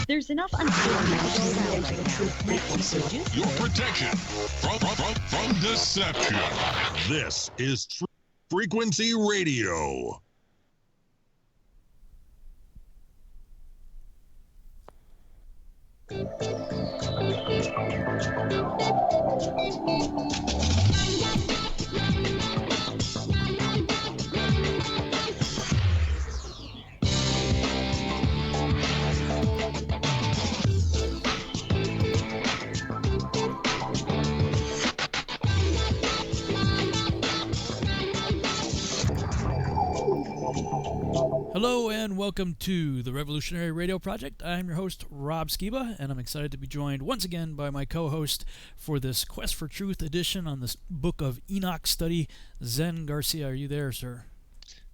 There's enough uncertainty to go around right now. Your protection from deception. This is Frequency Radio. Hello and welcome to the Revolutionary Radio Project. I'm your host, Rob Skiba, and I'm excited to be joined once again by my co-host for this Quest4Truth edition on this book of Enoch Study, Zen Garcia. Are you there, sir?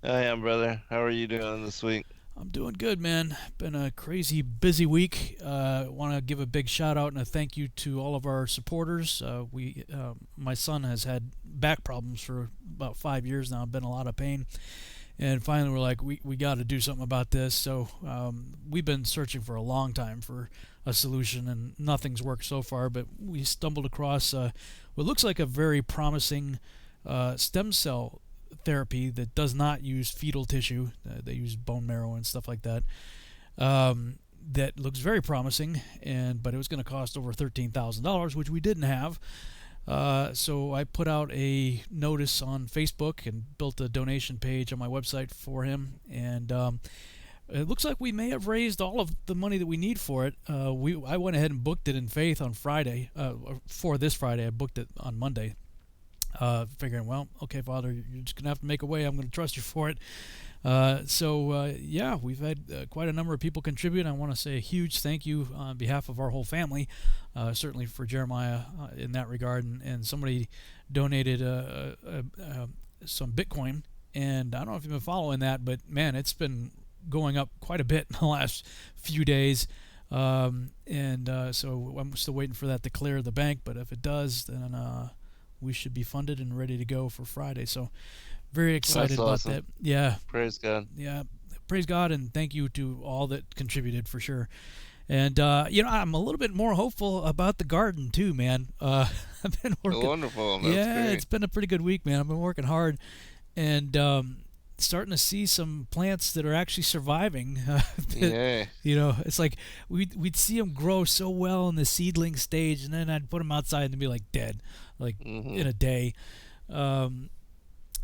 I am, brother. How are you doing this week? I'm doing good, man. Been a crazy busy week. Want to give a big shout out and a thank you to all of our supporters. My son has had back problems for about 5 years now. Been in a lot of pain. And finally, we're like, we got to do something about this. So we've been searching for a long time for a solution, and nothing's worked so far. But we stumbled across what looks like a very promising stem cell therapy that does not use fetal tissue. They use bone marrow and stuff like that. That looks very promising, but it was going to cost over $13,000, which we didn't have. So I put out a notice on Facebook and built a donation page on my website for him, and it looks like we may have raised all of the money that we need for it. I went ahead and booked it in faith on Friday, for this Friday. I booked it on Monday, figuring, well, okay, Father, you're just going to have to make a way. I'm going to trust you for it. Yeah, we've had quite a number of people contribute. I want to say a huge thank you on behalf of our whole family, certainly for Jeremiah in that regard. And somebody donated some Bitcoin, and I don't know if you've been following that, but man, it's been going up quite a bit in the last few days. So I'm still waiting for that to clear the bank, but if it does, then we should be funded and ready to go for Friday. So very excited about that. Yeah. Praise God. Yeah. Praise God, and thank you to all that contributed for sure. And, I'm a little bit more hopeful about the garden too, man. I've been working. Wonderful. That's great. It's been a pretty good week, man. I've been working hard and starting to see some plants that are actually surviving. Yeah. It's like we'd see them grow so well in the seedling stage, and then I'd put them outside and they'd be like dead, in a day.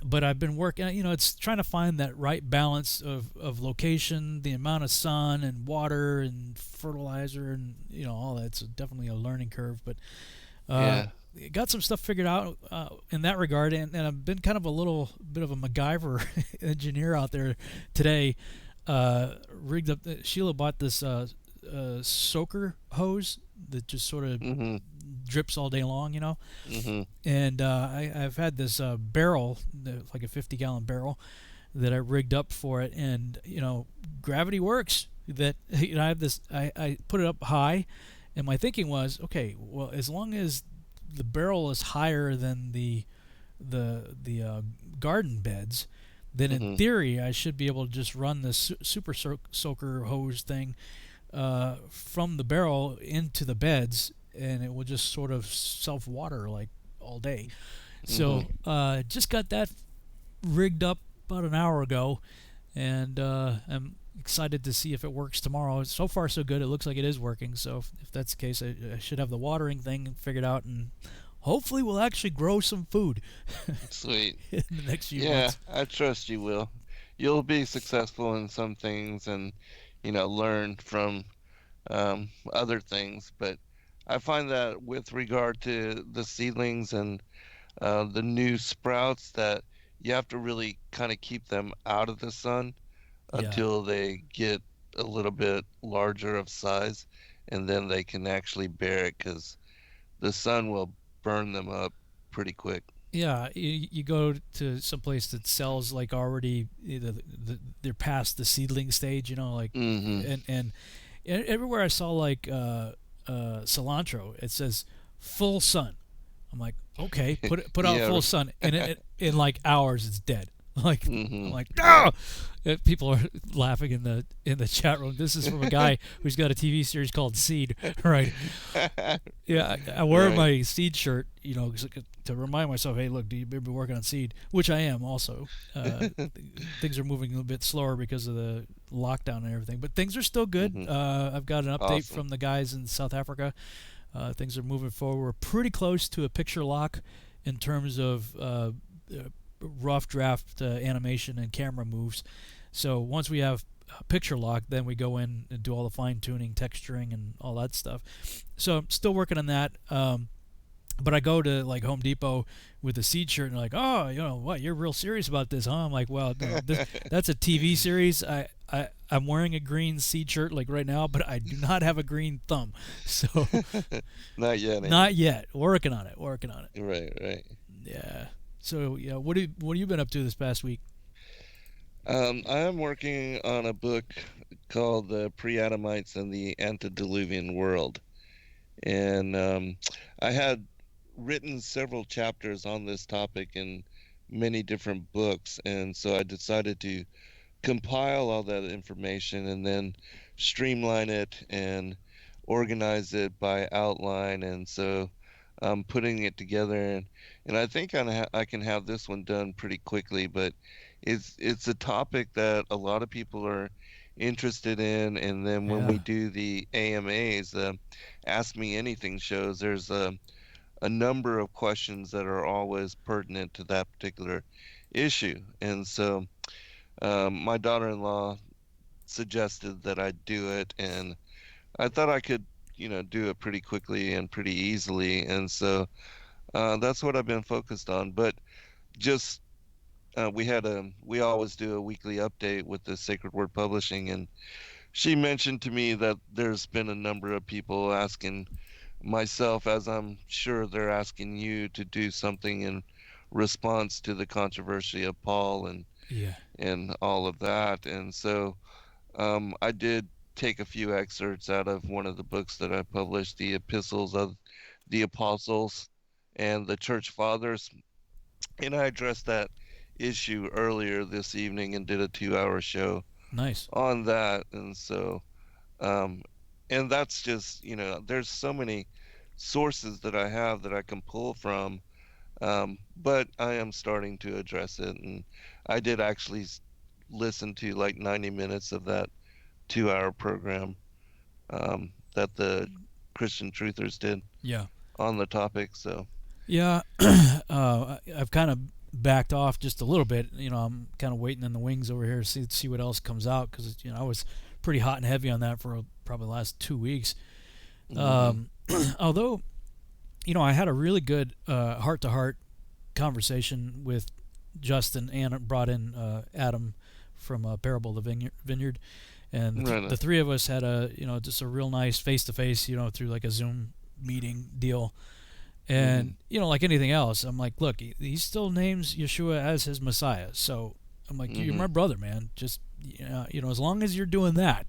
But I've been working, it's trying to find that right balance of location, the amount of sun and water and fertilizer and, all that. It's definitely a learning curve. But got some stuff figured out in that regard. And I've been kind of a little bit of a MacGyver engineer out there today. Rigged up, Sheila bought this soaker hose that just sort of drips all day long, and I've had this barrel, like a 50-gallon barrel, that I rigged up for it, and gravity works. That I have this, I put it up high, and my thinking was, okay, well, as long as the barrel is higher than the garden beds, then in theory I should be able to just run this super soaker hose thing from the barrel into the beds, and it will just sort of self-water like all day. So just got that rigged up about an hour ago, and I'm excited to see if it works tomorrow. So far so good. It looks like it is working, so if that's the case, I should have the watering thing figured out, and hopefully we'll actually grow some food. Sweet. In the next few months. I trust you will. You'll be successful in some things and learn from other things, but I find that with regard to the seedlings and the new sprouts, that you have to really kind of keep them out of the sun until they get a little bit larger of size, and then they can actually bear it, because the sun will burn them up pretty quick. Yeah, you go to some place that sells like already they're past the seedling stage, and everywhere I saw like cilantro, it says full sun. I'm like, okay, put out full sun, and in like hours it's dead. Like, Mm-hmm. I'm like, no! People are laughing in the chat room. This is from a guy who's got a TV series called Seed, right? Yeah, I wear Right. my Seed shirt, to remind myself, hey, look, do you be working on Seed? Which I am also. Things are moving a little bit slower because of the lockdown and everything, but things are still good. Mm-hmm. I've got an update Awesome. from the guys in South Africa. Things are moving forward. We're pretty close to a picture lock in terms of rough draft animation and camera moves. So once we have picture lock, then we go in and do all the fine tuning, texturing, and all that stuff. So I'm still working on that. But I go to like Home Depot with a Seed shirt and they're like, oh, what? You're real serious about this, huh? I'm like, well, no, that's a TV series. I'm wearing a green Seed shirt like right now, but I do not have a green thumb. So Not yet. not yet. Working on it. Right. Yeah. So yeah, what have you been up to this past week? I am working on a book called The Pre-Adamites and the Antediluvian World. And I had written several chapters on this topic in many different books. And so I decided to compile all that information and then streamline it and organize it by outline. And so I'm putting it together. And I think I can have this one done pretty quickly, but it's a topic that a lot of people are interested in. And then when we Yeah. do the AMAs, Ask Me Anything shows, there's a number of questions that are always pertinent to that particular issue. And so my daughter-in-law suggested that I do it, and I thought I could, do it pretty quickly and pretty easily. And so that's what I've been focused on. But just we always do a weekly update with the Sacred Word Publishing, and she mentioned to me that there's been a number of people asking myself, as I'm sure they're asking you, to do something in response to the controversy of Paul Yeah. and all of that. And so I did take a few excerpts out of one of the books that I published, the Epistles of the Apostles and the Church Fathers, and I addressed that issue earlier this evening and did a 2-hour show Nice. on that. And so and that's just, there's so many sources that I have that I can pull from, but I am starting to address it. And I did actually listen to like 90 minutes of that 2-hour program that the Christian Truthers did Yeah. on the topic. So Yeah. I've kind of backed off just a little bit. I'm kind of waiting in the wings over here to see what else comes out, because I was pretty hot and heavy on that for probably the last 2 weeks. Although, I had a really good heart-to-heart conversation with Justin, and brought in Adam from Parable of the Vineyard, and the three of us had just a real nice face-to-face, through like a Zoom meeting deal. And like anything else, I'm like, look, he still names Yeshua as his Messiah. So I'm like, you're my brother, man. Just as long as you're doing that,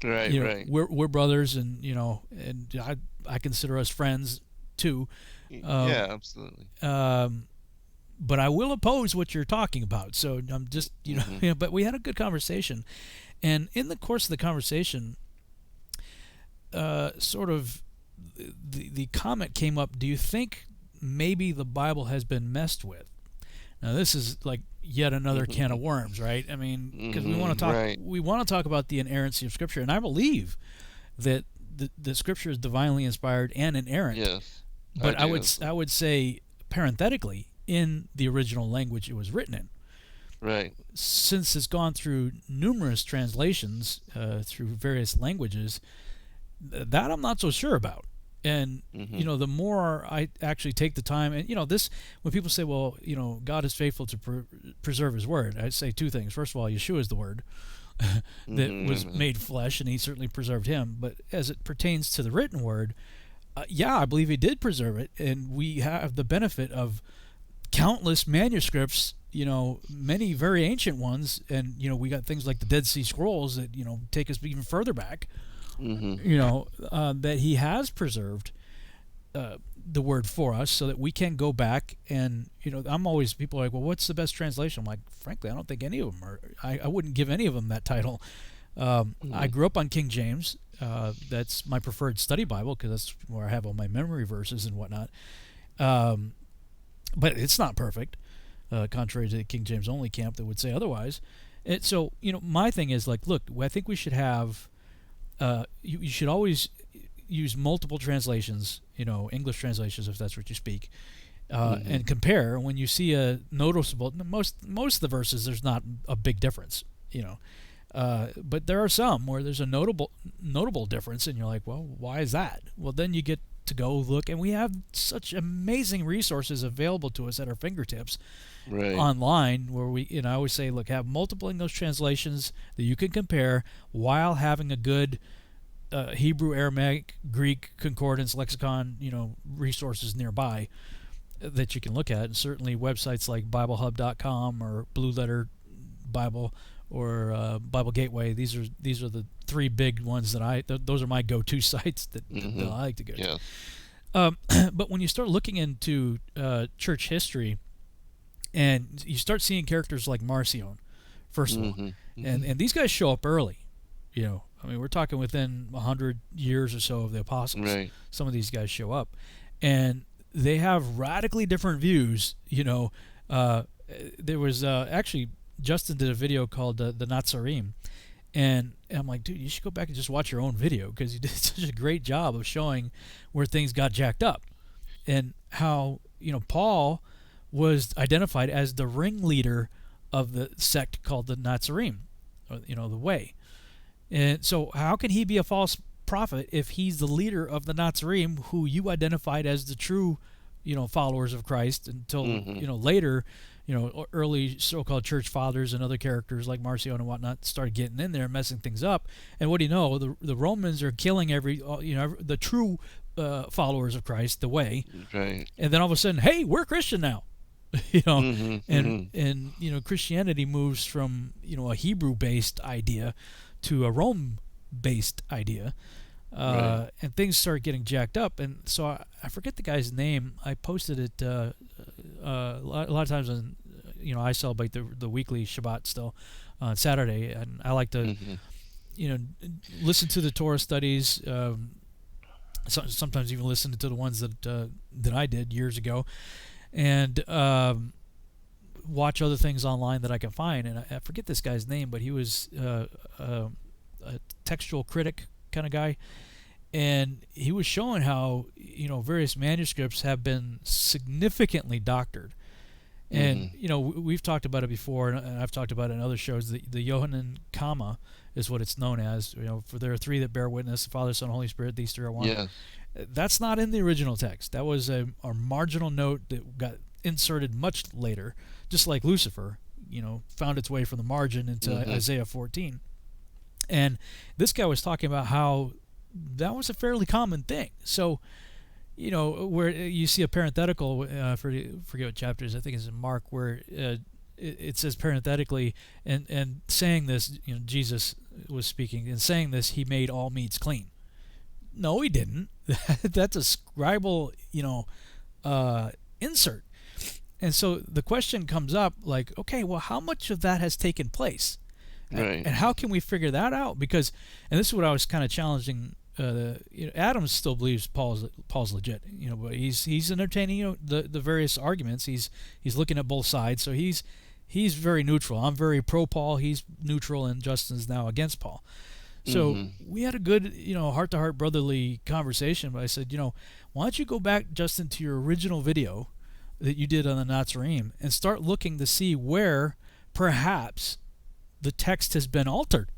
right. We're brothers, and and I consider us friends too. Yeah, absolutely. But I will oppose what you're talking about. So I'm just but we had a good conversation, and in the course of the conversation, sort of. The comment came up, do you think maybe the Bible has been messed with? Now this is like yet another can of worms, right? I mean, because we want to talk about the inerrancy of Scripture, and I believe that the Scripture is divinely inspired and inerrant. Yes. But I would say parenthetically, in the original language it was written in. Right. Since it's gone through numerous translations through various languages, that I'm not so sure about. And the more I actually take the time, and this, when people say, well, God is faithful to preserve his word, I say two things. First of all, Yeshua is the word that was made flesh, and he certainly preserved him. But as it pertains to the written word, I believe he did preserve it, and we have the benefit of countless manuscripts, many very ancient ones, and we got things like the Dead Sea Scrolls that take us even further back. That he has preserved, the word for us so that we can go back and, I'm always, people are like, well, what's the best translation? I'm like, frankly, I don't think any of them are. I wouldn't give any of them that title. I grew up on King James. That's my preferred study Bible because that's where I have all my memory verses and whatnot. But it's not perfect, contrary to the King James only camp that would say otherwise. And so, my thing is like, look, I think we should have, you should always use multiple translations, English translations if that's what you speak, and compare. When you see a noticeable, most of the verses, there's not a big difference, but there are some where there's a notable difference, and you're like, well, why is that? Well, then you get to go look, and we have such amazing resources available to us at our fingertips online, where we, I always say, look, have multiple English translations that you can compare while having a good Hebrew, Aramaic, Greek concordance, lexicon, resources nearby that you can look at. And certainly websites like BibleHub.com or Blue Letter Bible or Bible Gateway. These are the three big ones that those are my go-to sites that I like to go to. But when you start looking into church history, and you start seeing characters like Marcion, first of all, and these guys show up early, I mean, we're talking within 100 years or so of the apostles. Right. Some of these guys show up, and they have radically different views. There was actually, Justin did a video called the Nazarene, and I'm like, dude, you should go back and just watch your own video because you did such a great job of showing where things got jacked up, and how Paul was identified as the ringleader of the sect called the Nazarene, or, the Way. And so how can he be a false prophet if he's the leader of the Nazarene, who you identified as the true, followers of Christ until, later, early so-called church fathers and other characters like Marcion and whatnot started getting in there and messing things up. And what do you know? The Romans are killing the true followers of Christ, the Way. Right. And then all of a sudden, hey, we're Christian now. And Christianity moves from, a Hebrew-based idea to a Rome-based idea, and things start getting jacked up. And so I forget the guy's name. I posted it a lot of times on, I celebrate the weekly Shabbat still on Saturday, and I like to, listen to the Torah studies. Sometimes even listen to the ones that I did years ago, and watch other things online that I can find. And I forget this guy's name, but he was a textual critic kind of guy, and he was showing how various manuscripts have been significantly doctored. And we've talked about it before, and I've talked about it in other shows. The Yohanan Comma is what it's known as. For there are three that bear witness: the Father, Son, Holy Spirit. These three are one. Yes. That's not in the original text. That was a marginal note that got inserted much later, just like Lucifer, found its way from the margin into Isaiah 14. And this guy was talking about how that was a fairly common thing. So, where you see a parenthetical, forget what chapter it is, I think it's in Mark, where it says parenthetically, and saying this, Jesus was speaking, and saying this, he made all meats clean. No, he didn't. That's a scribal, insert. And so the question comes up, like, okay, well, how much of that has taken place? Right. And how can we figure that out? Because, and this is what I was kind of challenging. Adams still believes Paul's legit, but he's entertaining, the various arguments. He's looking at both sides, so he's very neutral. I'm very pro Paul. He's neutral, and Justin's now against Paul. So we had a good, heart-to-heart brotherly conversation. But I said, why don't you go back, Justin, to your original video that you did on the Nazarene and start looking to see where perhaps the text has been altered.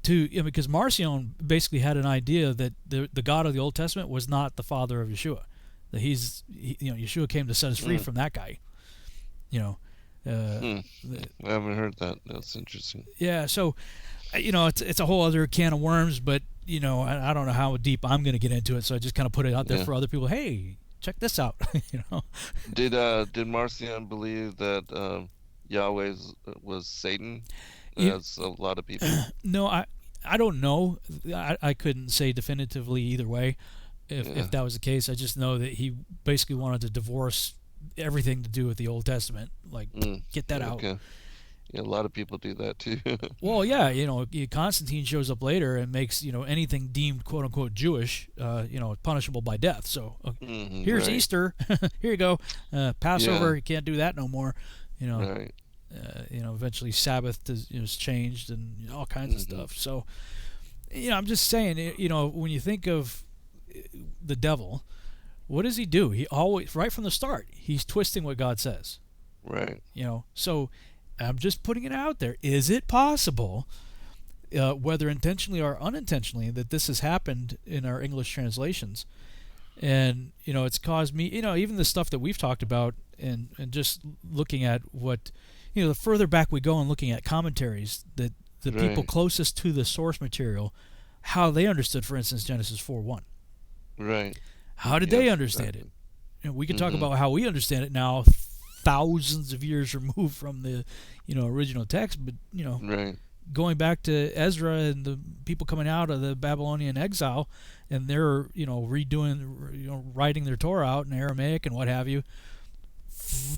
Because Marcion basically had an idea that the God of the Old Testament was not the father of Yeshua. That Yeshua came to set us free from that guy. I haven't heard that. That's interesting. Yeah, so it's a whole other can of worms, but I don't know how deep I'm going to get into it, so I just kind of put it out there for other people. Hey, check this out. Did Marcion believe that Yahweh was Satan? As a lot of people. No, I don't know. I couldn't say definitively either way. if that was the case. I just know that he basically wanted to divorce everything to do with the Old Testament. Like, get that out. Okay. Yeah, a lot of people do that too. Well, yeah, Constantine shows up later and makes anything deemed quote unquote Jewish, punishable by death. So here's right. Easter, here you go, Passover, Yeah. you can't do that no more. Right. Eventually Sabbath is changed and all kinds of stuff. So, I'm just saying, when you think of the devil, what does he do? He always, right from the start, he's twisting what God says. Right. So I'm just putting it out there. Is it possible, whether intentionally or unintentionally, that this has happened in our English translations? And, it's caused me, even the stuff that we've talked about and just looking at what, the further back we go and looking at commentaries, that the people closest to the source material, how they understood, for instance, Genesis 4:1. Right. How did they understand it? And we can talk about how we understand it now, thousands of years removed from the original text, but going back to Ezra and the people coming out of the Babylonian exile, and they're redoing writing their Torah out in Aramaic and what have you,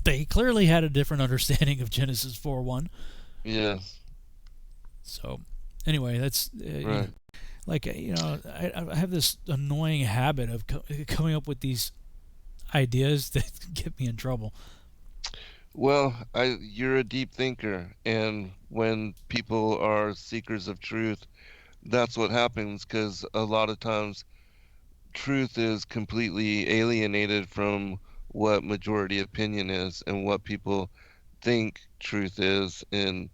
they clearly had a different understanding of Genesis 4:1. Yes. So anyway, that's right. I have this annoying habit of coming up with these ideas that get me in trouble. Well, you're a deep thinker, and when people are seekers of truth, that's what happens, because a lot of times truth is completely alienated from what majority opinion is and what people think truth is in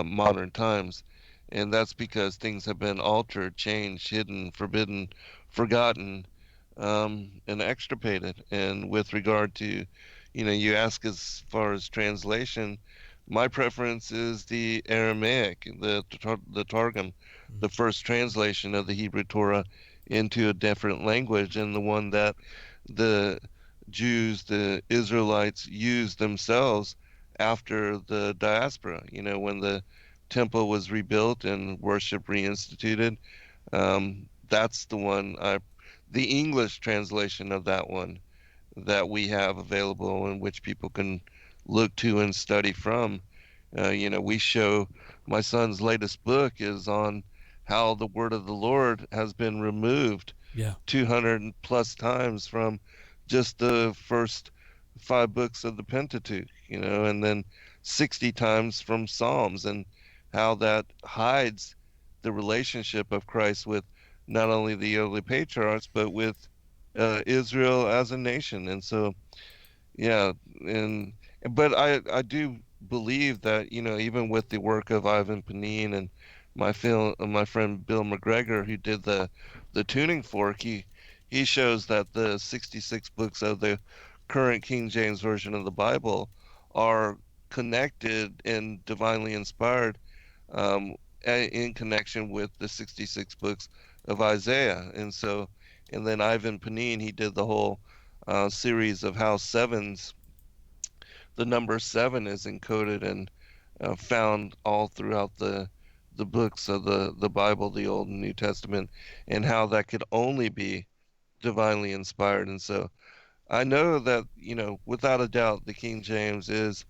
modern times. And that's because things have been altered, changed, hidden, forbidden, forgotten, and extirpated. And with regard to, you ask as far as translation, my preference is the Aramaic, the Targum, the first translation of the Hebrew Torah into a different language, and the one that the Jews, the Israelites, used themselves after the diaspora. When the temple was rebuilt and worship reinstituted. That's the one, the English translation of that one that we have available, and which people can look to and study from. We show, my son's latest book is on how the word of the Lord has been removed 200 plus times from just the first 5 books of the Pentateuch, and then 60 times from Psalms, and how that hides the relationship of Christ with not only the early patriarchs, but with Israel as a nation. And so, yeah, but I do believe that, even with the work of Ivan Panin and my friend Bill McGregor, who did the tuning fork, he shows that the 66 books of the current King James version of the Bible are connected and divinely inspired, in connection with the 66 books of Isaiah. And so, and then Ivan Panin, he did the whole series of how the number 7 is encoded and found all throughout the books of the Bible, the Old and New Testament, and how that could only be divinely inspired. And so I know that, without a doubt, the King James is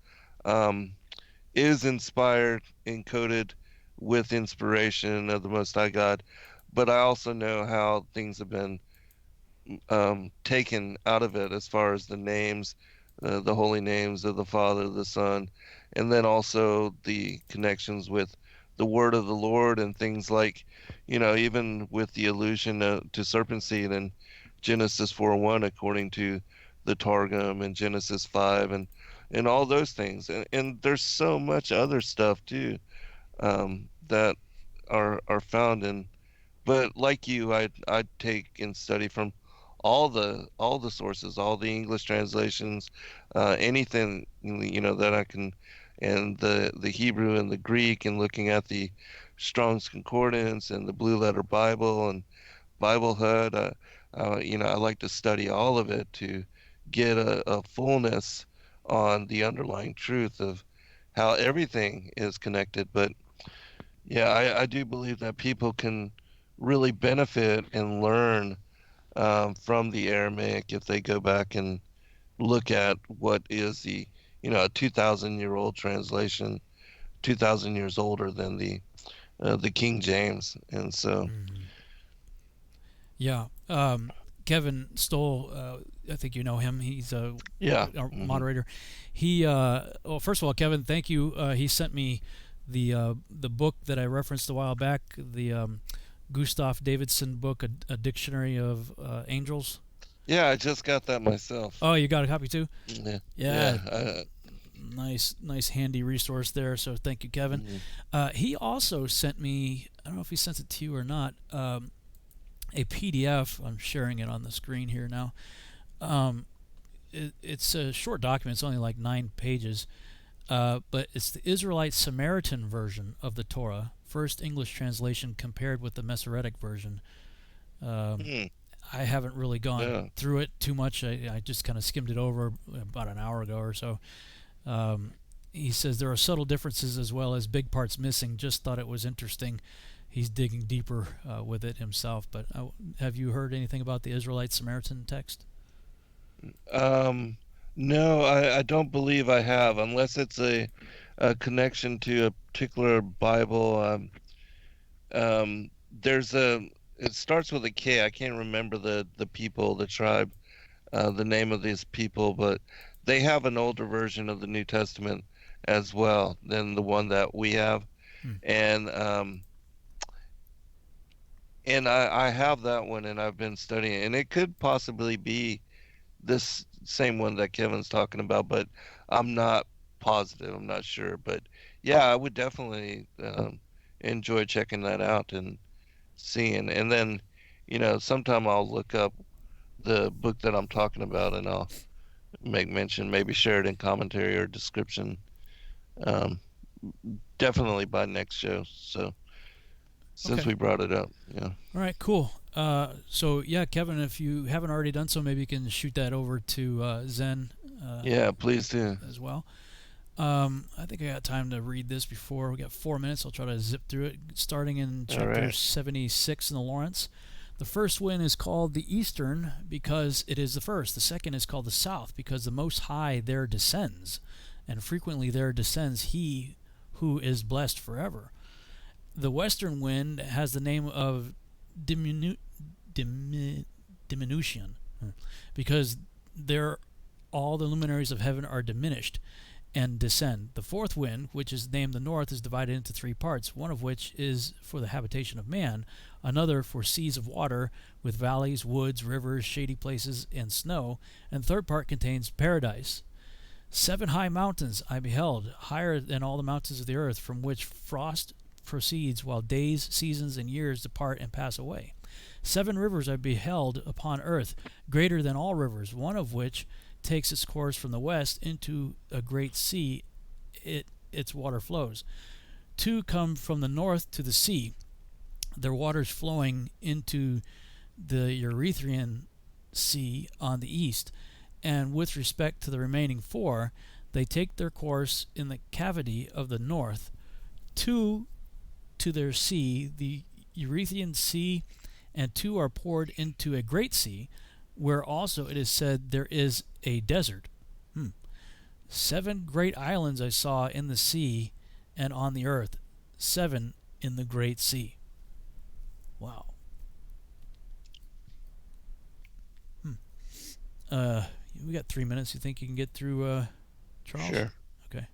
inspired, encoded with inspiration of the Most High God. But I also know how things have been taken out of it, as far as the names, the holy names of the Father, the Son, and then also the connections with the word of the Lord, and things like, even with the allusion to serpent seed in Genesis 4:1, according to the Targum, and Genesis 5, and all those things. And there's so much other stuff too, that are found in. But like you, I'd take and study from all the sources, all the English translations, anything that I can, and the Hebrew and the Greek, and looking at the Strong's Concordance and the Blue Letter Bible and Bible Hut. I like to study all of it to get a fullness on the underlying truth of how everything is connected. But yeah, I do believe that people can really benefit and learn from the Aramaic if they go back and look at what is a 2,000-year-old translation, 2,000 years older than the King James, and so Yeah. Kevin Stoll, I think you know him. He's yeah. our moderator. He, well, first of all, Kevin, thank you. He sent me the book that I referenced a while back, the Gustav Davidson book, a dictionary of angels. Yeah, I just got that myself. Oh, you got a copy too? Yeah. Yeah. Nice, handy resource there. So thank you, Kevin. He also sent me, I don't know if he sent it to you or not, a PDF. I'm sharing it on the screen here now. It's a short document. It's only like 9 pages. But it's the Israelite Samaritan version of the Torah, first English translation compared with the Masoretic version. I haven't really gone through it too much. I just kind of skimmed it over about an hour ago or so. He says there are subtle differences as well as big parts missing. Just thought it was interesting. He's digging deeper with it himself. But have you heard anything about the Israelite Samaritan text? No, I don't believe I have, unless it's a connection to a particular Bible. It starts with a K. I can't remember the people, the tribe, the name of these people, but they have an older version of the New Testament as well than the one that we have. And I have that one, and I've been studying, and it could possibly be this same one that Kevin's talking about, but I'm not positive. I'm not sure, but yeah, I would definitely enjoy checking that out and seeing. And then, sometime I'll look up the book that I'm talking about, and I'll make mention, maybe share it in commentary or description. Definitely by next show. So since we brought it up, yeah. All right, cool. So yeah, Kevin, if you haven't already done so, maybe you can shoot that over to Zen. Yeah, please do. As well. I think I got time to read this before we got 4 minutes. I'll try to zip through it. Starting in chapter 76 in the Lawrence. The first wind is called the Eastern because it is the first. The second is called the South because the Most High there descends, and frequently there descends He who is blessed forever. The Western wind has the name of diminution because there all the luminaries of heaven are diminished and descend. The fourth wind, which is named the North, is divided into 3 parts, one of which is for the habitation of man, another for seas of water with valleys, woods, rivers, shady places, and snow, and the third part contains paradise. 7 high mountains I beheld, higher than all the mountains of the earth, from which frost proceeds, while days, seasons, and years depart and pass away. 7 rivers I beheld upon earth, greater than all rivers, one of which takes its course from the west into a great sea. Its water flows. 2 come from the north to the sea, their waters flowing into the Erythraean Sea on the east. And with respect to the remaining 4, they take their course in the cavity of the north, 2 to their sea, the Erythraean Sea, and 2 are poured into a great sea, where also it is said there is a desert. 7 great islands I saw in the sea and on the earth, 7 in the great sea. Wow. We got 3 minutes. You think you can get through, Charles? Sure. Okay.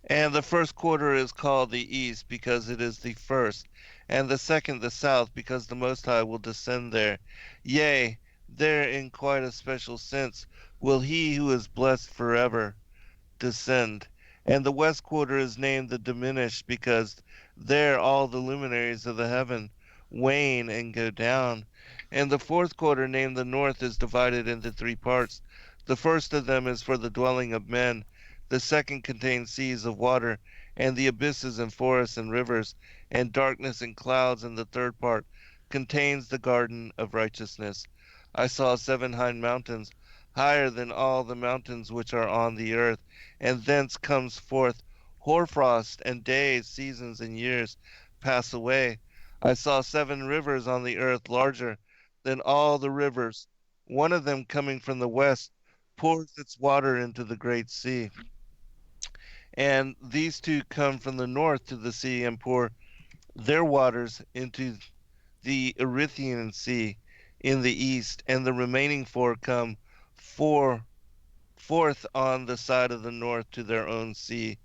And the first quarter is called the east because it is the first, and the second the south because the Most High will descend there. Yea, there in quite a special sense will he who is blessed forever descend. And the west quarter is named the diminished because there all the luminaries of the heaven wane and go down. And the fourth quarter named the north is divided into 3 parts. The first of them is for the dwelling of men. The second contains seas of water, and the abysses and forests and rivers, and darkness and clouds, and the third part contains the garden of righteousness. I saw 7 high mountains, higher than all the mountains which are on the earth, and thence comes forth hoarfrost, and days, seasons, and years pass away. I saw 7 rivers on the earth larger than all the rivers. One of them coming from the west pours its water into the great sea. And these 2 come from the north to the sea and pour their waters into the Erythraean Sea in the east, and the remaining 4 come forth on the side of the north to their own sea.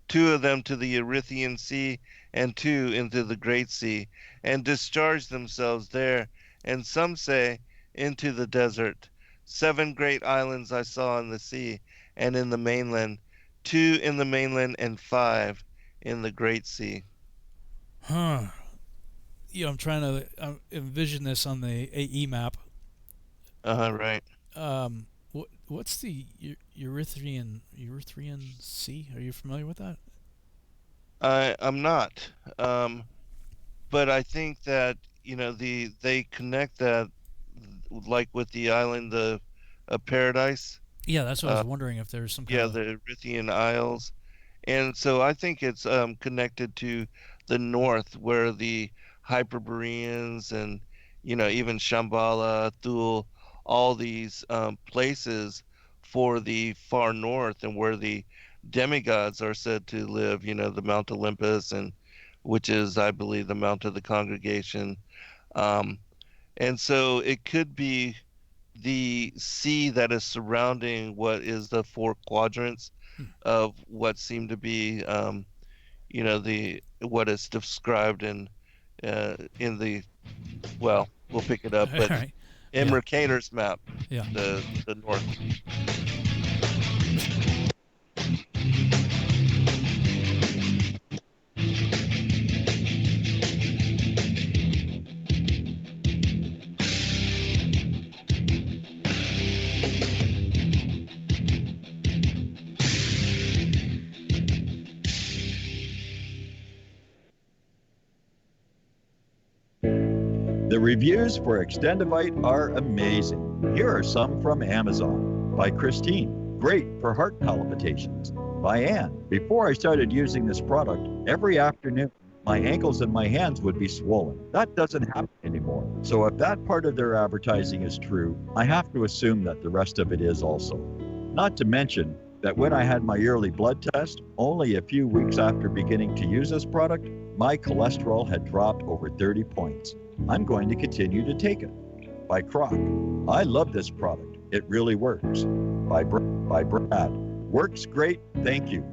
2 of them to the Erythraean Sea, and 2 into the Great Sea, and discharge themselves there. And some say, into the desert. 7 great islands I saw in the sea, and in the mainland, 2 in the mainland, and 5 in the Great Sea. Huh. I'm trying to envision this on the AE map. Right. What's the Erythraean Sea? Are you familiar with that? I'm not. But I think that they connect that like with the island of Paradise. Yeah, that's what I was wondering, if there's some kind of... the Erythraean Isles, and so I think it's connected to the north where the Hyperboreans and even Shambhala, Thule, all these places for the far north, and where the demigods are said to live. The Mount Olympus, and which is, I believe, the Mount of the Congregation. Um, and so it could be the sea that is surrounding what is the 4 quadrants of what seem to be, the what is described in the, well, we'll pick it up, but Right. in Yeah. Mercator's map, Yeah. the north. The reviews for Extendivite are amazing. Here are some from Amazon. By Christine, great for heart palpitations. By Anne, before I started using this product, every afternoon my ankles and my hands would be swollen. That doesn't happen anymore. So if that part of their advertising is true, I have to assume that the rest of it is also. Not to mention that when I had my yearly blood test, only a few weeks after beginning to use this product, my cholesterol had dropped over 30 points. I'm going to continue to take it. By Croc, I love this product. It really works. By Brad, works great, thank you.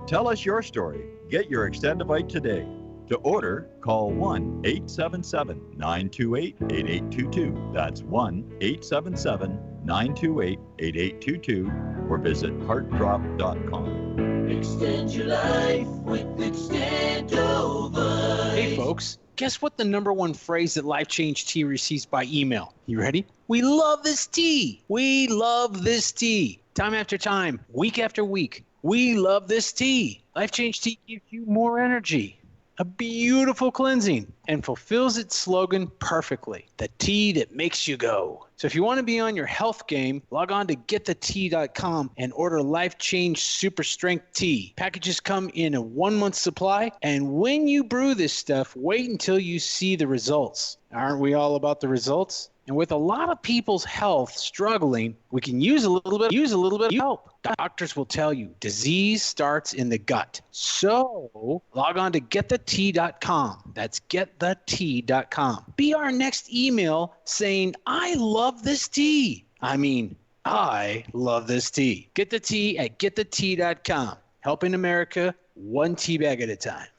Tell us your story. Get your Extendivite today. To order, call 1-877-928-8822. That's 1-877-928-8822, or visit heartdrop.com. Extend your life with Extendovite. Hey folks, guess what the #1 phrase that Life Change Tea receives by email? You ready? We love this tea. We love this tea. Time after time, week after week, we love this tea. Life Change Tea gives you more energy, a beautiful cleansing, and fulfills its slogan perfectly. The tea that makes you go. So if you want to be on your health game, log on to getthetea.com and order Life Change Super Strength Tea. Packages come in a 1-month supply, and when you brew this stuff, wait until you see the results. Aren't we all about the results? And with a lot of people's health struggling, we can use a little bit of help. Doctors will tell you disease starts in the gut. So log on to getthetea.com. That's getthetea.com. Be our next email saying, I love this tea. I mean, I love this tea. Get the tea at getthetea.com. Helping America one tea bag at a time.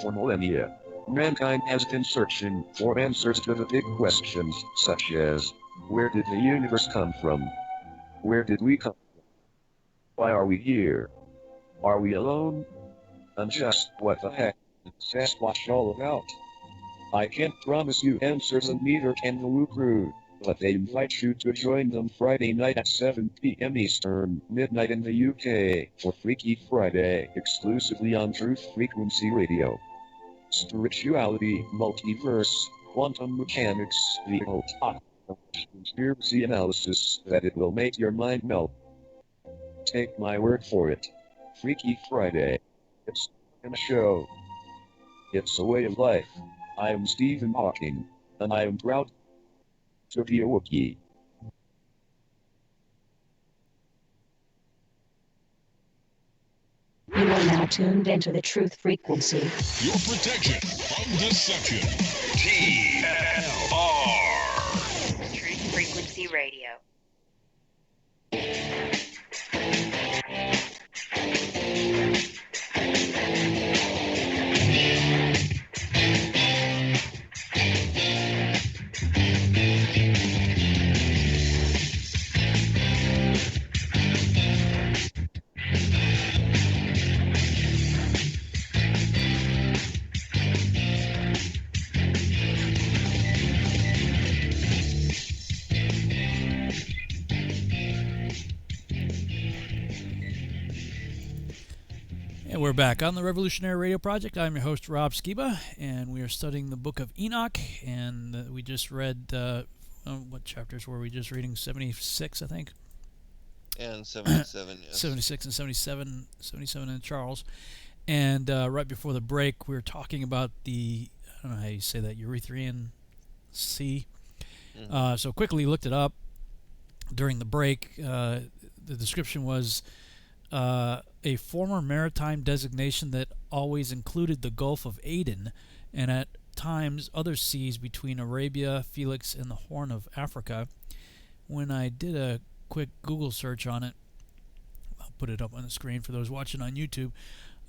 For millennia, mankind has been searching for answers to the big questions, such as, where did the universe come from? Where did we come from? Why are we here? Are we alone? And just what the heck is Sasquatch all about? I can't promise you answers, and neither can the Woo Crew, but they invite you to join them Friday night at 7 p.m. Eastern, midnight in the UK, for Freaky Friday, exclusively on Truth Frequency Radio. Spirituality, multiverse, quantum mechanics, the occult, conspiracy analysis that it will make your mind melt. Take my word for it. Freaky Friday. It's a show. It's a way of life. I'm Stephen Hawking, and I am proud to be a Wookiee. You are now tuned into the truth frequency. Your protection from deception. TFR. Truth Frequency Radio. And we're back on the Revolutionary Radio Project. I'm your host, Rob Skiba, and we are studying the book of Enoch. And we just read, what chapters were we just reading? 76, I think. And 77, yes. 76 and 77 in Charles. And right before the break, we were talking about the, I don't know how you say that, Erythraean Sea. Mhm. So quickly looked it up during the break. The description was a former maritime designation that always included the Gulf of Aden and at times other seas between Arabia, Felix, and the Horn of Africa. When I did a quick Google search on it, I'll put it up on the screen for those watching on YouTube,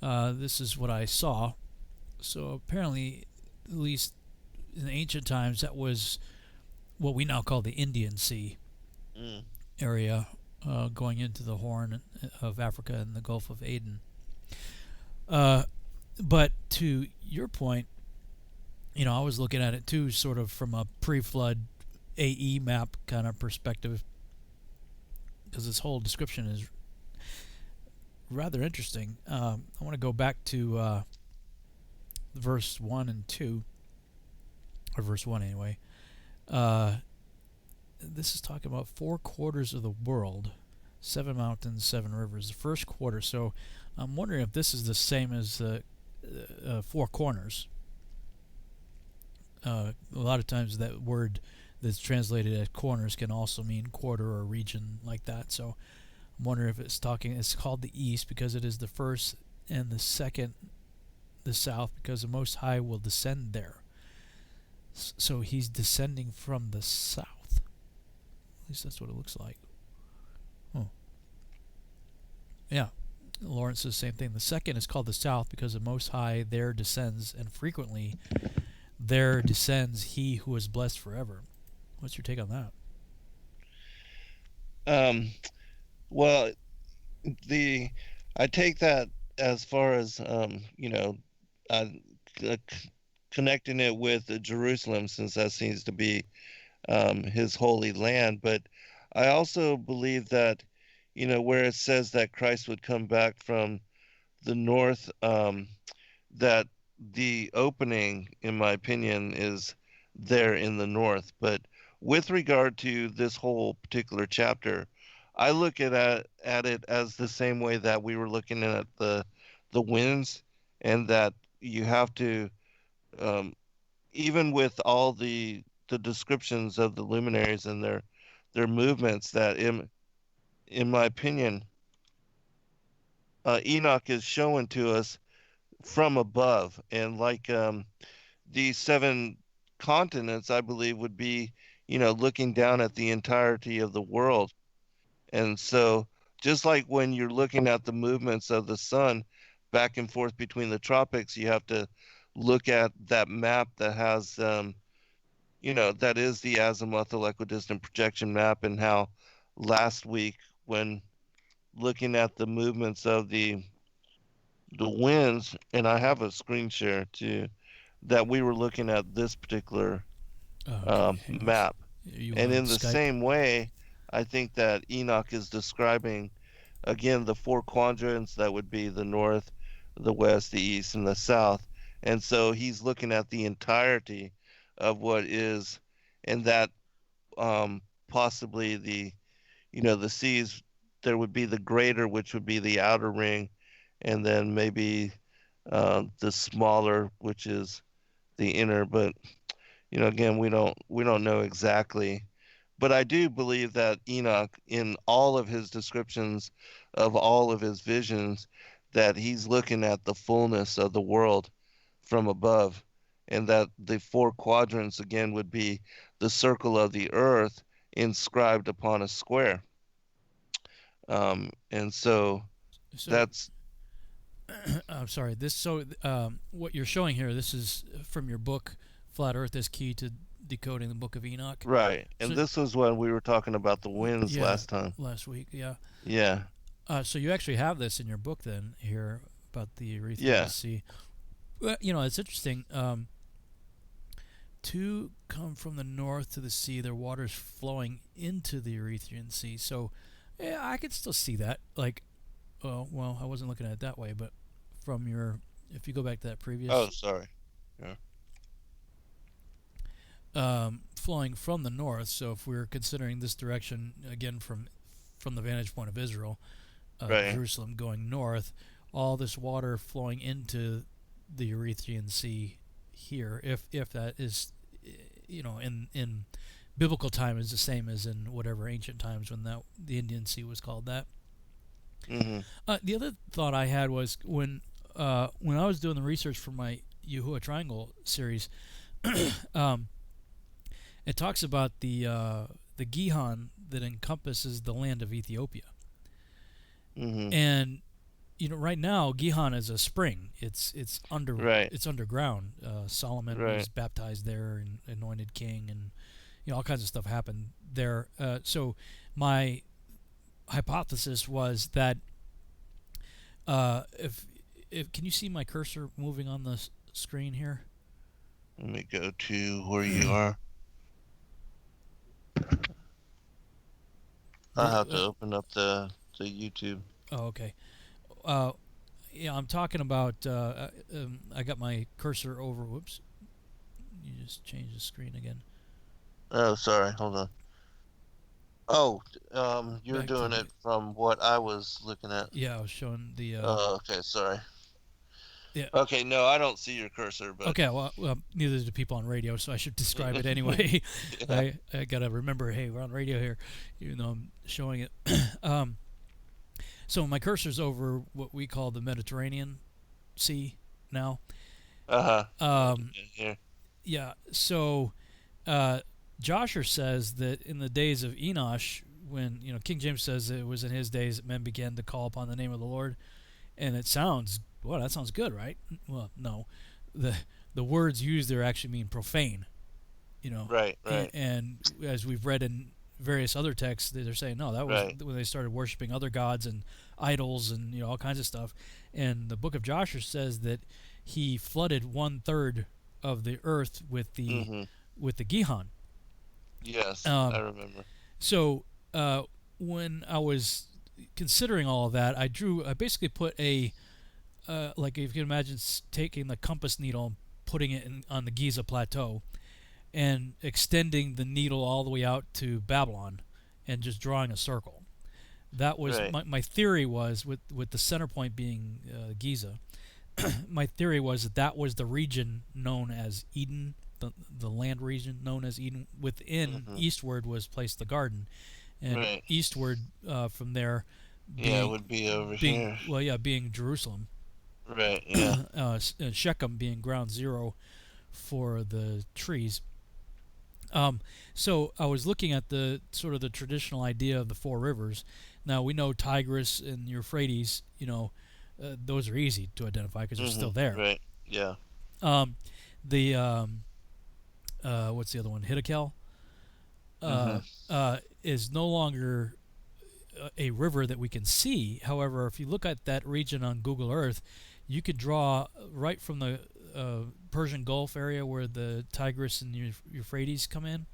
this is what I saw. So apparently, at least in ancient times, that was what we now call the Indian Sea area, going into the Horn of Africa and the Gulf of Aden. But to your point, I was looking at it too, sort of from a pre-flood AE map kind of perspective, because this whole description is rather interesting. I want to go back to verse 1 and 2, or verse 1 anyway. This is talking about 4 quarters of the world, 7 mountains, 7 rivers. The first quarter. So I'm wondering if this is the same as the 4 corners. A lot of times that word that's translated as corners can also mean quarter or region like that. So I'm wondering if it's called the east because it is the first, and the second the south because the Most High will descend there. So he's descending from the south. At least that's what it looks like. Oh. Yeah. Lawrence says the same thing. The second is called the south because the Most High there descends, and frequently there descends he who is blessed forever. What's your take on that? Well, I take that as far as connecting it with Jerusalem, since that seems to be his holy land. But I also believe that where it says that Christ would come back from the north, that the opening, in my opinion, is there in the north. But with regard to this whole particular chapter, I look at it as the same way that we were looking at the winds, and that you have to, even with all the descriptions of the luminaries and their movements, that in my opinion, Enoch is showing to us from above, and like these 7 continents, I believe, would be looking down at the entirety of the world. And so just like when you're looking at the movements of the sun back and forth between the tropics, you have to look at that map that has that is the azimuthal equidistant projection map, and how last week, when looking at the movements of the winds, and I have a screen share too, that we were looking at this particular map. And in the Skype? same way, I think that Enoch is describing, again, the 4 quadrants that would be the north, the west, the east, and the south. And so he's looking at the entirety of what is, and that possibly the seas, there would be the greater, which would be the outer ring, and then maybe the smaller, which is the inner. But again, we don't know exactly. But I do believe that Enoch, in all of his descriptions of all of his visions, that he's looking at the fullness of the world from above, and that the four quadrants again would be the circle of the earth inscribed upon a square. And so So that's I'm sorry. What you're showing here, this is from your book, Flat Earth is Key to Decoding the Book of Enoch. right. And So, this was when we were talking about the winds yeah, last time. last week, yeah. Yeah. So you actually have this in your book then here about the Arethusan Yeah. Sea. Well, it's interesting. To come from the north to the sea, their waters flowing into the Erythraean Sea. So, yeah, I could still see that. Like, well, I wasn't looking at it that way, but if you go back to that previous. Oh, sorry. Yeah. Flowing from the north. So if we're considering this direction again from the vantage point of Israel, Right. Jerusalem going north, all this water flowing into the Erythraean Sea here, if that is, in biblical time is the same as in whatever ancient times when the Indian Sea was called that. Mm-hmm. The other thought I had was when I was doing the research for my Yahuwah Triangle series, it talks about the Gihon that encompasses the land of Ethiopia. Mm-hmm. And right now Gihon is a spring. It's Right. It's underground. Solomon Right. was baptized there and anointed king, and all kinds of stuff happened there. So my hypothesis was that if can you see my cursor moving on the screen here? Let me go to where you are. I have to open up the YouTube. Oh, okay. Yeah, I'm talking about. I got my cursor over. Whoops. You just changed the screen again. Oh, sorry. Hold on. Oh, you're Back to doing the- it from what I was looking at. Yeah, I was showing the. Oh, okay. Sorry. Yeah. Okay. No, I don't see your cursor, but Okay, well, neither do people on radio, so I should describe it anyway. Yeah. I gotta remember, hey, we're on radio here, even though I'm showing it. So my cursor's over what we call the Mediterranean Sea now. Here. Yeah, so Joshua says that in the days of Enosh, when King James says it was in his days that men began to call upon the name of the Lord, and that sounds good, right? Well, no, the words used there actually mean profane, Right. and as we've read in various other texts, they're saying no, that was Right. when they started worshiping other gods and idols and all kinds of stuff. And the book of Joshua says that he flooded 1/3 of the earth with the Mm-hmm. with the Gihon. Yes, Um, I remember. So when I was considering all of that, I basically put a like if you can imagine taking the compass needle and putting it on the Giza plateau and extending the needle all the way out to Babylon and just drawing a circle. That was Right. my theory was with the center point being Giza. My theory was that was the region known as Eden, the land region known as Eden. Within eastward was placed the garden, and Right. eastward from there. Yeah, it would be over here. Well, yeah, being Jerusalem. Right. Yeah. Shechem being ground zero for the trees. So I was looking at the sort of the traditional idea of the four rivers. Now we know Tigris and Euphrates. Those are easy to identify because they're still there. Right. Yeah. What's the other one? Hiddekel is no longer a river that we can see. However, if you look at that region on Google Earth, you could draw right from the Persian Gulf area where the Tigris and Euphrates come in.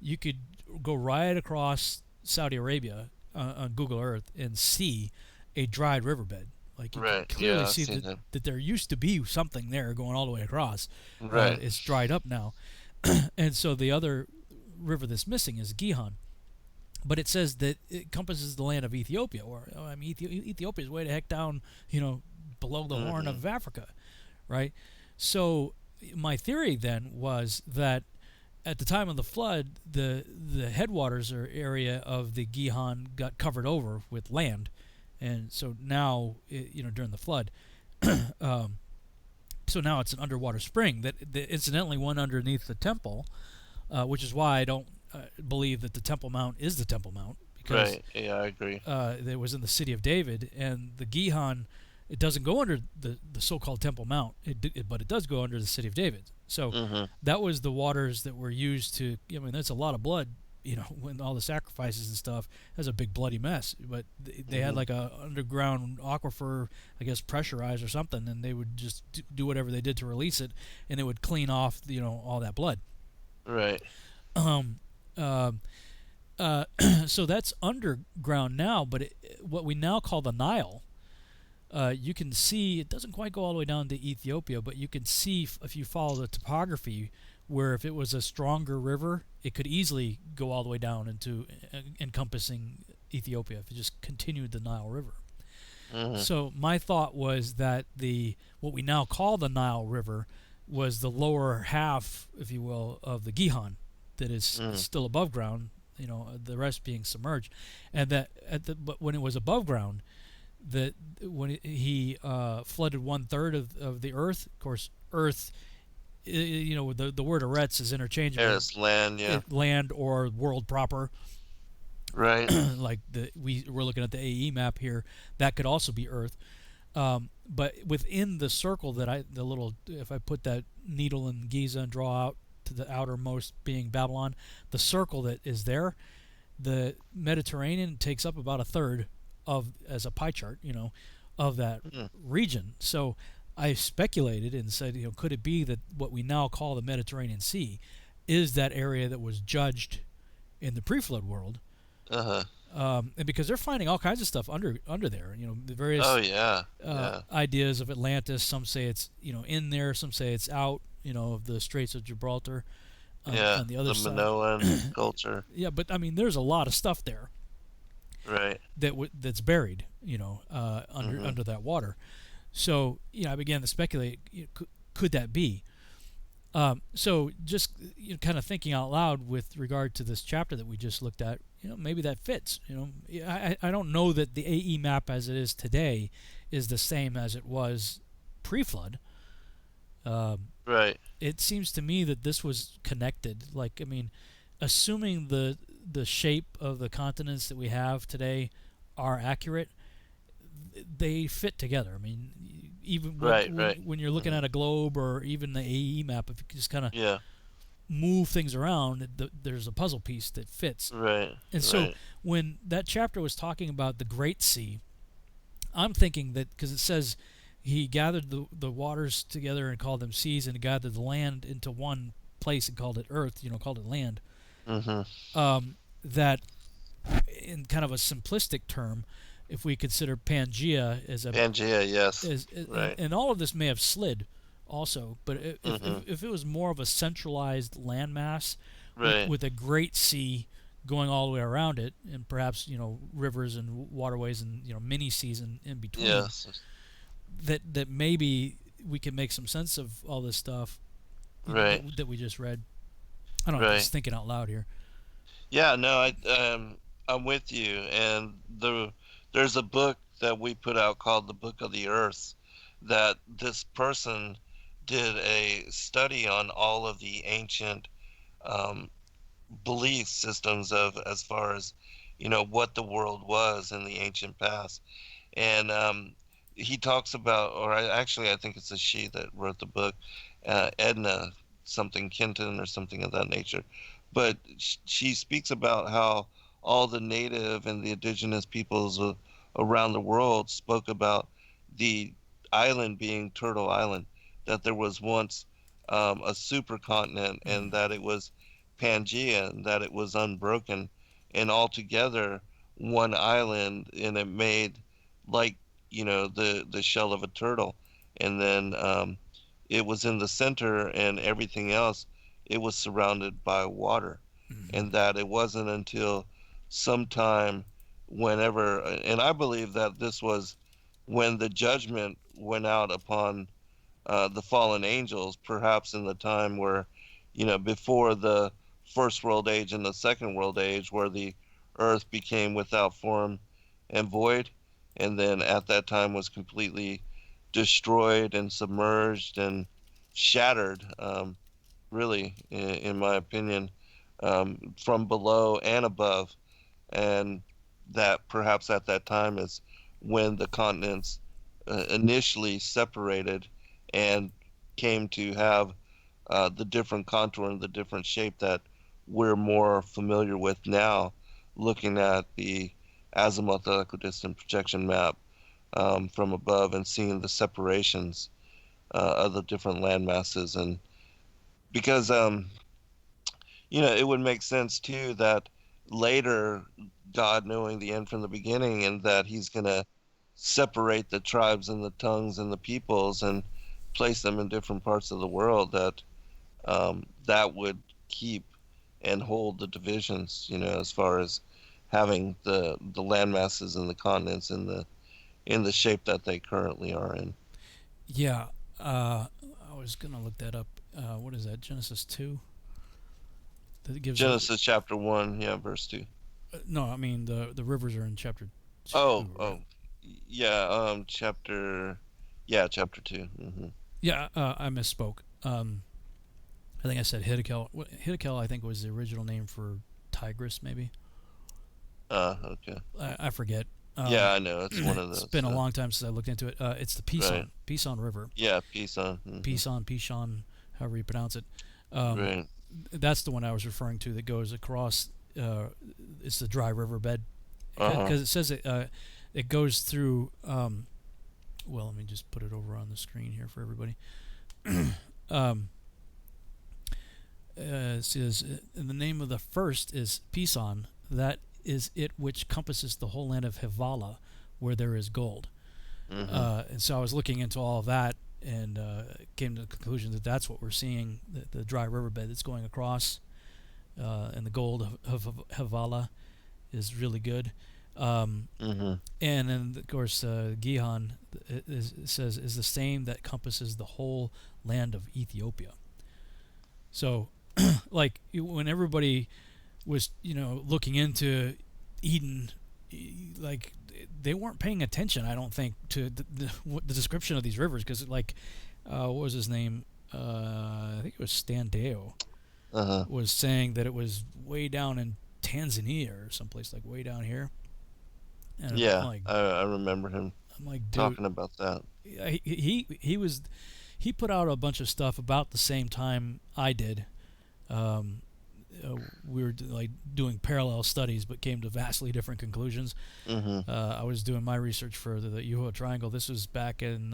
You could go right across Saudi Arabia on Google Earth and see a dried riverbed. Like you Right. can clearly Yeah, I've see seen that there used to be something there going all the way across. Right. It's dried up now. And so the other river that's missing is Gihon. But it says that it encompasses the land of Ethiopia. Or Ethiopia is way the heck down, below the Horn of Africa, right? So my theory then was that at the time of the flood, the headwaters or area of the Gihon got covered over with land, and so now during the flood, so now it's an underwater spring that incidentally went underneath the temple, which is why I don't believe that the Temple Mount is the Temple Mount, because Right. Yeah, I agree. it was in the city of David, and the Gihon, it doesn't go under the so-called Temple Mount, but it does go under the city of David. So that was the waters that were used to. I mean, that's a lot of blood. When all the sacrifices and stuff, that's a big bloody mess. But they had like a underground aquifer, I guess, pressurized or something, and they would just do whatever they did to release it, and it would clean off, all that blood. Right. So that's underground now, but what we now call the Nile, you can see it doesn't quite go all the way down to Ethiopia, but you can see if you follow the topography, where if it was a stronger river, it could easily go all the way down into encompassing Ethiopia if it just continued the Nile River. So my thought was that what we now call the Nile River was the lower half, if you will, of the Gihon that is still above ground, the rest being submerged, and that but when it was above ground, that when he flooded 1/3 of the earth, of course, earth, the word Eretz is interchangeable. Yeah, it's land, yeah. Land or world proper. Right. Like we're looking at the AE map here, that could also be Earth. But within the circle if I put that needle in Giza and draw out to the outermost being Babylon, the circle that is there, the Mediterranean takes up about 1/3 as a pie chart, of that region. So I speculated and said, could it be that what we now call the Mediterranean Sea is that area that was judged in the pre-flood world? And because they're finding all kinds of stuff under there, the various ideas of Atlantis. Some say it's in there, some say it's out, of the Straits of Gibraltar. On the other side, Minoan culture. Yeah, but I mean, there's a lot of stuff there. Right. That's buried, under that water. So I began to speculate, could that be? So just kind of thinking out loud with regard to this chapter that we just looked at, maybe that fits. I don't know that the AE map as it is today is the same as it was pre-flood. Right. It seems to me that this was connected. Like, I mean, assuming the shape of the continents that we have today are accurate, they fit together. I mean, even when you're looking at a globe or even the AE map, if you just kind of move things around, there's a puzzle piece that fits. Right. And so when that chapter was talking about the Great Sea, I'm thinking that because it says he gathered the waters together and called them seas, and gathered the land into one place and called it earth, called it land. That in kind of a simplistic term, if we consider Pangea as Pangea, yes, and all of this may have slid also, but if it was more of a centralized landmass with a great sea going all the way around it, and perhaps rivers and waterways and mini seas in between, that maybe we can make some sense of all this stuff that we just read. I don't know, I'm just thinking out loud here. Yeah, no, I'm with you, and there's a book that we put out called The Book of the Earth, that this person did a study on all of the ancient belief systems of as far as what the world was in the ancient past, and he talks about, or I think it's a she that wrote the book, Edna something Kenton or something of that nature, but she speaks about how all the native and the indigenous peoples around the world spoke about the island being Turtle Island, that there was once a supercontinent, and that it was Pangea, and that it was unbroken, and altogether one island, and it made like the shell of a turtle, and then it was in the center, and everything else, it was surrounded by water, and that it wasn't until sometime whenever, and I believe that this was when the judgment went out upon the fallen angels, perhaps in the time where, before the first world age and the second world age, where the earth became without form and void, and then at that time was completely destroyed and submerged and shattered, really, in my opinion, from below and above. And that perhaps at that time is when the continents initially separated and came to have the different contour and the different shape that we're more familiar with now, looking at the azimuth equidistant projection map from above and seeing the separations of the different land masses. And because it would make sense too that later, God knowing the end from the beginning, and that he's going to separate the tribes and the tongues and the peoples and place them in different parts of the world, that that would keep and hold the divisions, as far as having the land masses and the continents in the shape that they currently are in. Yeah, I was gonna look that up. What is that? Genesis 2. That gives Genesis chapter 1, yeah, verse 2. No, I mean the rivers are in chapter 2. Oh, yeah, chapter 2. Yeah, I misspoke. I think I said Hiddekel. Hiddekel, I think, was the original name for Tigris, maybe. Okay. I forget. Yeah, I know. It's one of those. It's been a long time since I looked into it. It's the Pison, Right. Pison River. Yeah, Pison. Pison, however you pronounce it. Right. That's the one I was referring to that goes across. It's the dry riverbed, because it says it goes through. Well, let me just put it over on the screen here for everybody. It says, the name of the first is Pison. That is it which compasses the whole land of Hivala, where there is gold. And so I was looking into all of that, and came to the conclusion that that's what we're seeing, the dry riverbed that's going across, and the gold of Hivala is really good. And then, of course, Gihon says is the same that compasses the whole land of Ethiopia. So, like, when everybody was, looking into Eden, like, they weren't paying attention, I don't think, to the description of these rivers, because, like, what was his name? I think it was Stan Deo was saying that it was way down in Tanzania or someplace, like, way down here. And yeah, like, I remember him talking about that. He put out a bunch of stuff about the same time I did. We were like doing parallel studies, but came to vastly different conclusions. I was doing my research for the Yuho Triangle. This was back in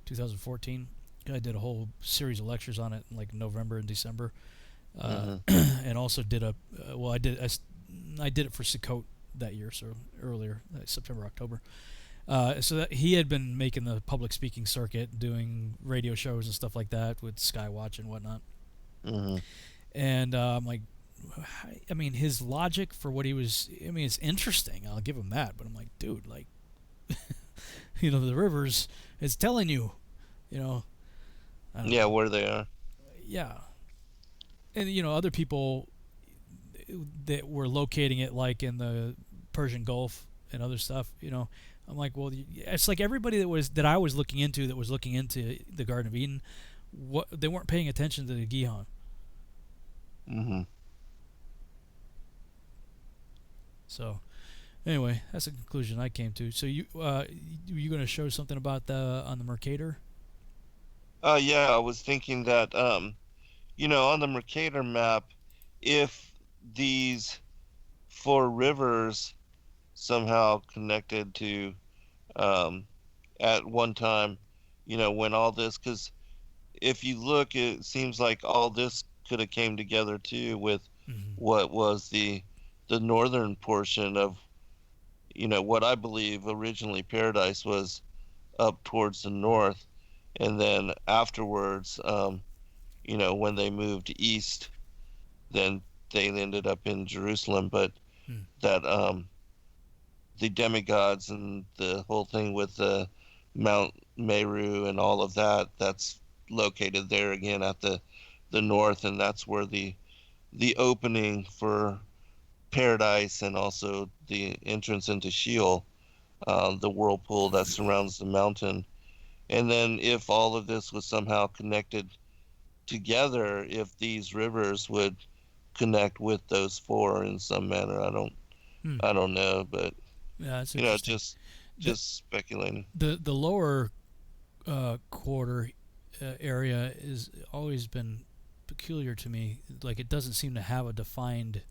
2014. I did a whole series of lectures on it in like November and December, and also did I did it for Sukkot that year, so earlier, September, October. So that he had been making the public speaking circuit, doing radio shows and stuff like that with Skywatch and whatnot. And I'm like, I mean, his logic for what he was, I mean, it's interesting. I'll give him that. But I'm like, dude, like, the rivers, it's telling you, I don't know. Where they are. Yeah. And, other people that were locating it, like, in the Persian Gulf and other stuff, I'm like, well, it's like everybody that I was looking into the Garden of Eden, they weren't paying attention to the Gihon. So, anyway, that's a conclusion I came to. So you going to show something about on the Mercator? Yeah, I was thinking that on the Mercator map, if these 4 rivers somehow connected to at one time, when all this, because if you look, it seems like all this could have came together too with what was the northern portion of, what I believe originally paradise was up towards the north, and then afterwards, when they moved east, then they ended up in Jerusalem, but that the demigods and the whole thing with the Mount Meru and all of that. That's located there again at the north, and that's where the opening for paradise and also the entrance into Sheol, the whirlpool that surrounds the mountain. And then if all of this was somehow connected together, if these rivers would connect with those four in some manner, I don't know, but Yeah, it's you know, interesting. just speculating. The lower quarter area is always been peculiar to me. Like it doesn't seem to have a defined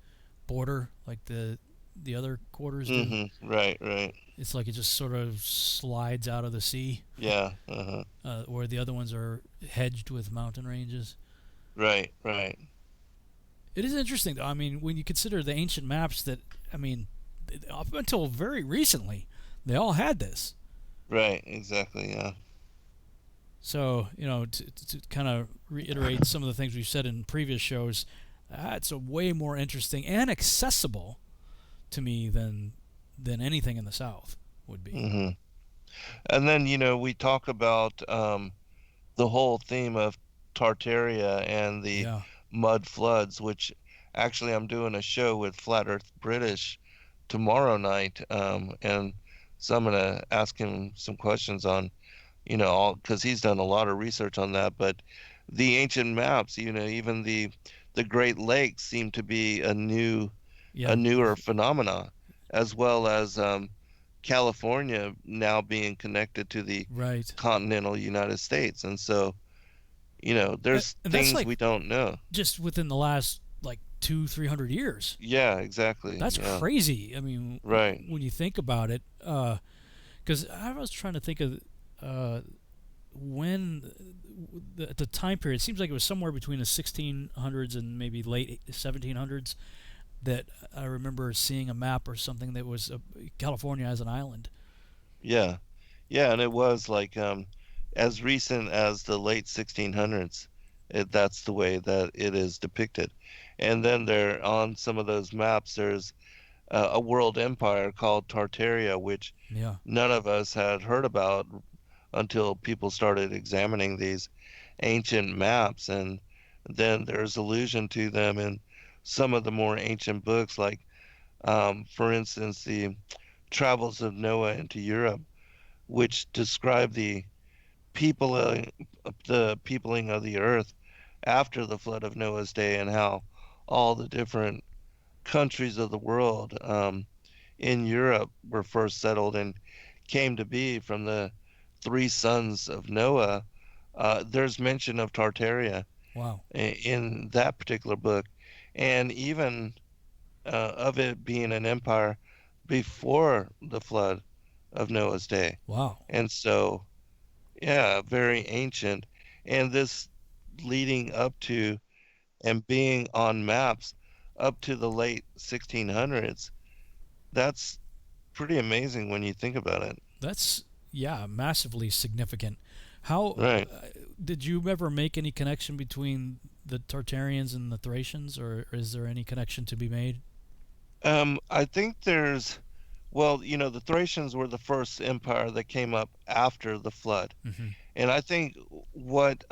border like the other quarters do. Mm-hmm. Right, right. It's like it just sort of slides out of the sea, Yeah. Uh-huh. where the other ones are hedged with mountain ranges. Right, right. It is interesting, though. I mean, when you consider the ancient maps that, I mean, up until very recently, they all had this. Right, exactly, yeah. So, you know, to kind of reiterate some of the things we've said in previous shows, it's a way more interesting and accessible to me than anything in the South would be. Mm-hmm. And then, you know, we talk about the whole theme of Tartaria and the Yeah. mud floods, which actually I'm doing a show with Flat Earth British tomorrow night, and so I'm gonna ask him some questions on, you know, all because he's done a lot of research on that. But the ancient maps, you know, even the Great Lakes seem to be a Yeah. newer phenomena, as well as California now being connected to the Right. continental United States, and so you know, there's And that's things like we don't know. just within the last like 200-300 years. Yeah, exactly. That's yeah. crazy. I mean, Right. when you think about it, because I was trying to think of when the time period. It seems like it was somewhere between the 1600s and maybe late 1700s that I remember seeing a map or something that was California as an island. Yeah. Yeah, and it was like as recent as the late 1600s. That's the way that it is depicted. And then there on some of those maps there's a world empire called Tartaria, which Yeah. none of us had heard about until people started examining these ancient maps, and then there's allusion to them in some of the more ancient books, like for instance the Travels of Noah into Europe, which describe peopling the peopling of the earth after the flood of Noah's day, and how all the different countries of the world in Europe were first settled and came to be from the three sons of Noah. There's mention of Tartaria Wow. in that particular book, and even of it being an empire before the flood of Noah's day. Wow. And so, yeah, very ancient. And this leading up to and being on maps up to the late 1600s, that's pretty amazing when you think about it. That's massively significant. How Right. did you ever make any connection between the Tartarians and the Thracians, or is there any connection to be made? I think there's, well, you know, the Thracians were the first empire that came up after the flood, Mm-hmm. and I think what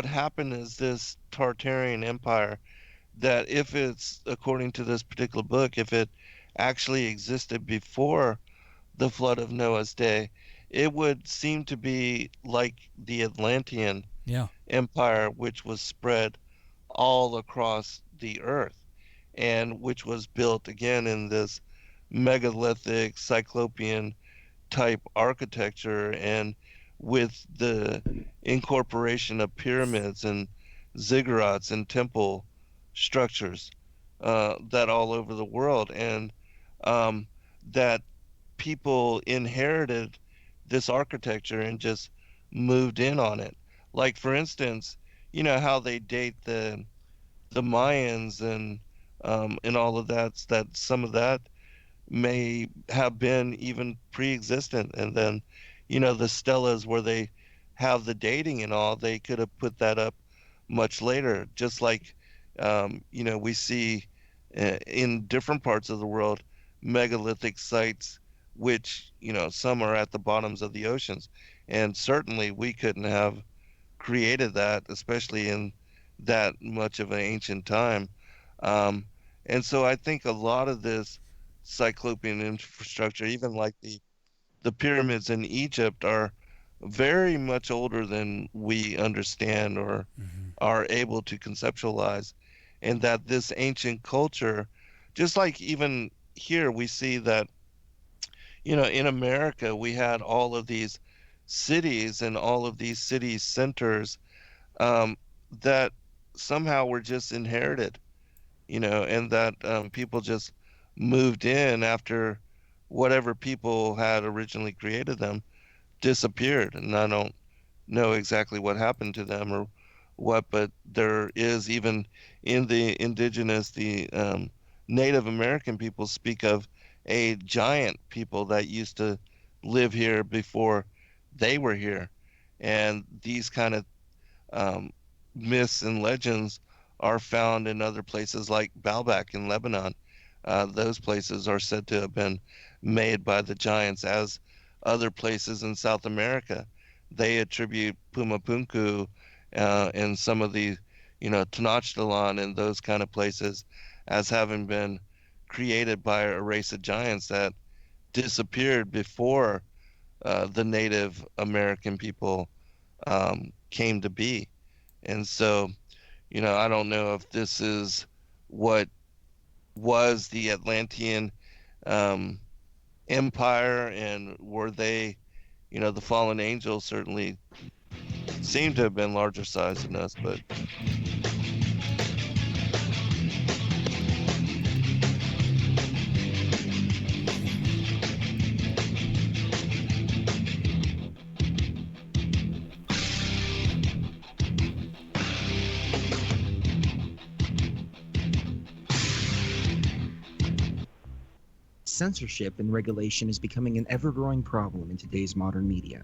happened is this Tartarian empire, that if it's according to this particular book, if it actually existed before the flood of Noah's day, it would seem to be like the Atlantean Yeah. empire, which was spread all across the earth, and which was built again in this megalithic cyclopean type architecture, and with the incorporation of pyramids and ziggurats and temple structures that all over the world, and that people inherited this architecture and just moved in on it. Like for instance, you know how they date the Mayans and all of that. That some of that may have been even pre-existent, and then you know the stelas where they have the dating and all, they could have put that up much later, just like you know we see in different parts of the world megalithic sites, which, some are at the bottoms of the oceans. And certainly we couldn't have created that, especially in that much of an ancient time. And so I think a lot of this cyclopean infrastructure, even like the pyramids in Egypt, are very much older than we understand or are able to conceptualize. And that this ancient culture, just like even here, we see that, in America, we had all of these cities and all of these city centers that somehow were just inherited, and that people just moved in after whatever people had originally created them disappeared. And I don't know exactly what happened to them or what, but there is, even in the Native American people speak of a giant people that used to live here before they were here. And these kind of myths and legends are found in other places like Baalbek in Lebanon. Those places are said to have been made by the giants, as other places in South America. They attribute Pumapunku and some of the, Tenochtitlan and those kind of places as having been created by a race of giants that disappeared before the Native American people came to be. And so, I don't know if this is what was the Atlantean empire, and were they, the fallen angels certainly seem to have been larger size than us, but Censorship and regulation is becoming an ever-growing problem in today's modern media.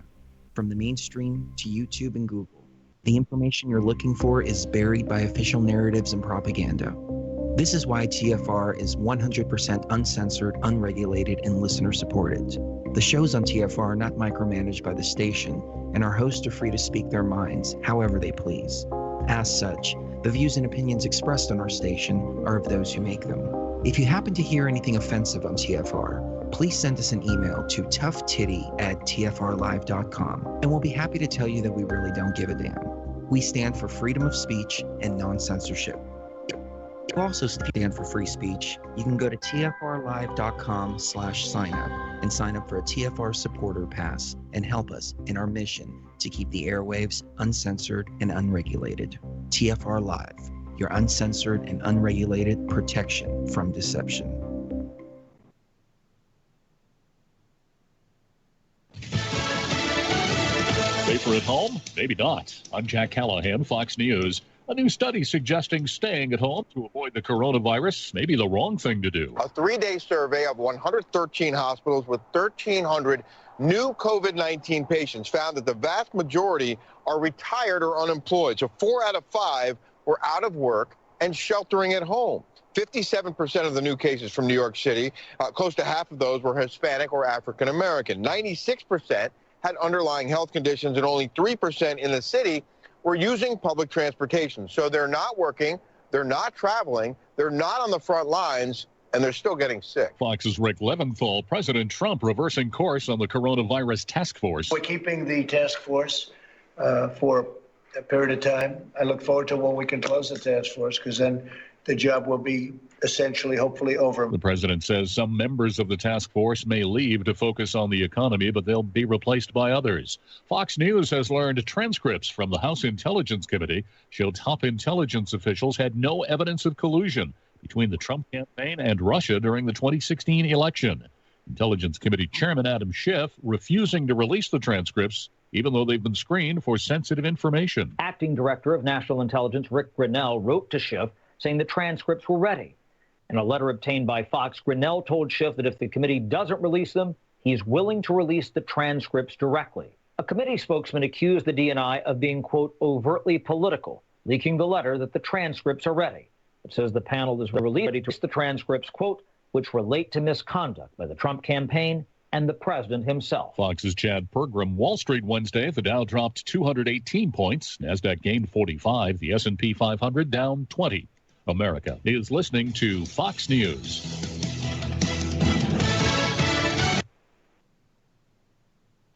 From the mainstream to YouTube and Google, the information you're looking for is buried by official narratives and propaganda. This is why TFR is 100% uncensored, unregulated, and listener-supported. The shows on TFR are not micromanaged by the station, and our hosts are free to speak their minds however they please. As such, the views and opinions expressed on our station are of those who make them. If you happen to hear anything offensive on TFR, please send us an email to toughtitty@tfrlive.com, and we'll be happy to tell you that we really don't give a damn. We stand for freedom of speech and non-censorship. To also stand for free speech, you can go to tfrlive.com/signup and sign up for a TFR supporter pass and help us in our mission to keep the airwaves uncensored and unregulated. TFR Live, your uncensored and unregulated protection from deception. Safer at home? Maybe not. I'm Jack Callahan, Fox News. A new study suggesting staying at home to avoid the coronavirus may be the wrong thing to do. A 3-day survey of 113 hospitals with 1,300 new COVID-19 patients found that the vast majority are retired or unemployed. So 4 out of 5 were out of work and sheltering at home. 57% of the new cases from New York City, close to half of those were Hispanic or African American. 96% had underlying health conditions, and only 3% in the city were using public transportation. So they're not working, they're not traveling, they're not on the front lines, and they're still getting sick. Fox's Rick Leventhal, President Trump reversing course on the coronavirus task force. We're keeping the task force for a period of time. I look forward to when we can close the task force, because then the job will be essentially, hopefully, over. The president says some members of the task force may leave to focus on the economy, but they'll be replaced by others. Fox News has learned transcripts from the House Intelligence Committee show top intelligence officials had no evidence of collusion between the Trump campaign and Russia during the 2016 election. Intelligence Committee Chairman Adam Schiff refusing to release the transcripts, even though they've been screened for sensitive information. Acting Director of National Intelligence Rick Grinnell wrote to Schiff saying the transcripts were ready. In a letter obtained by Fox, Grinnell told Schiff that if the committee doesn't release them, he's willing to release the transcripts directly. A committee spokesman accused the DNI of being, quote, overtly political, leaking the letter that the transcripts are ready. It says the panel is ready to release the transcripts, quote, which relate to misconduct by the Trump campaign and the president himself. Fox's Chad Pergram. Wall Street Wednesday, the Dow dropped 218 points. NASDAQ gained 45. The S&P 500 down 20. America is listening to Fox News.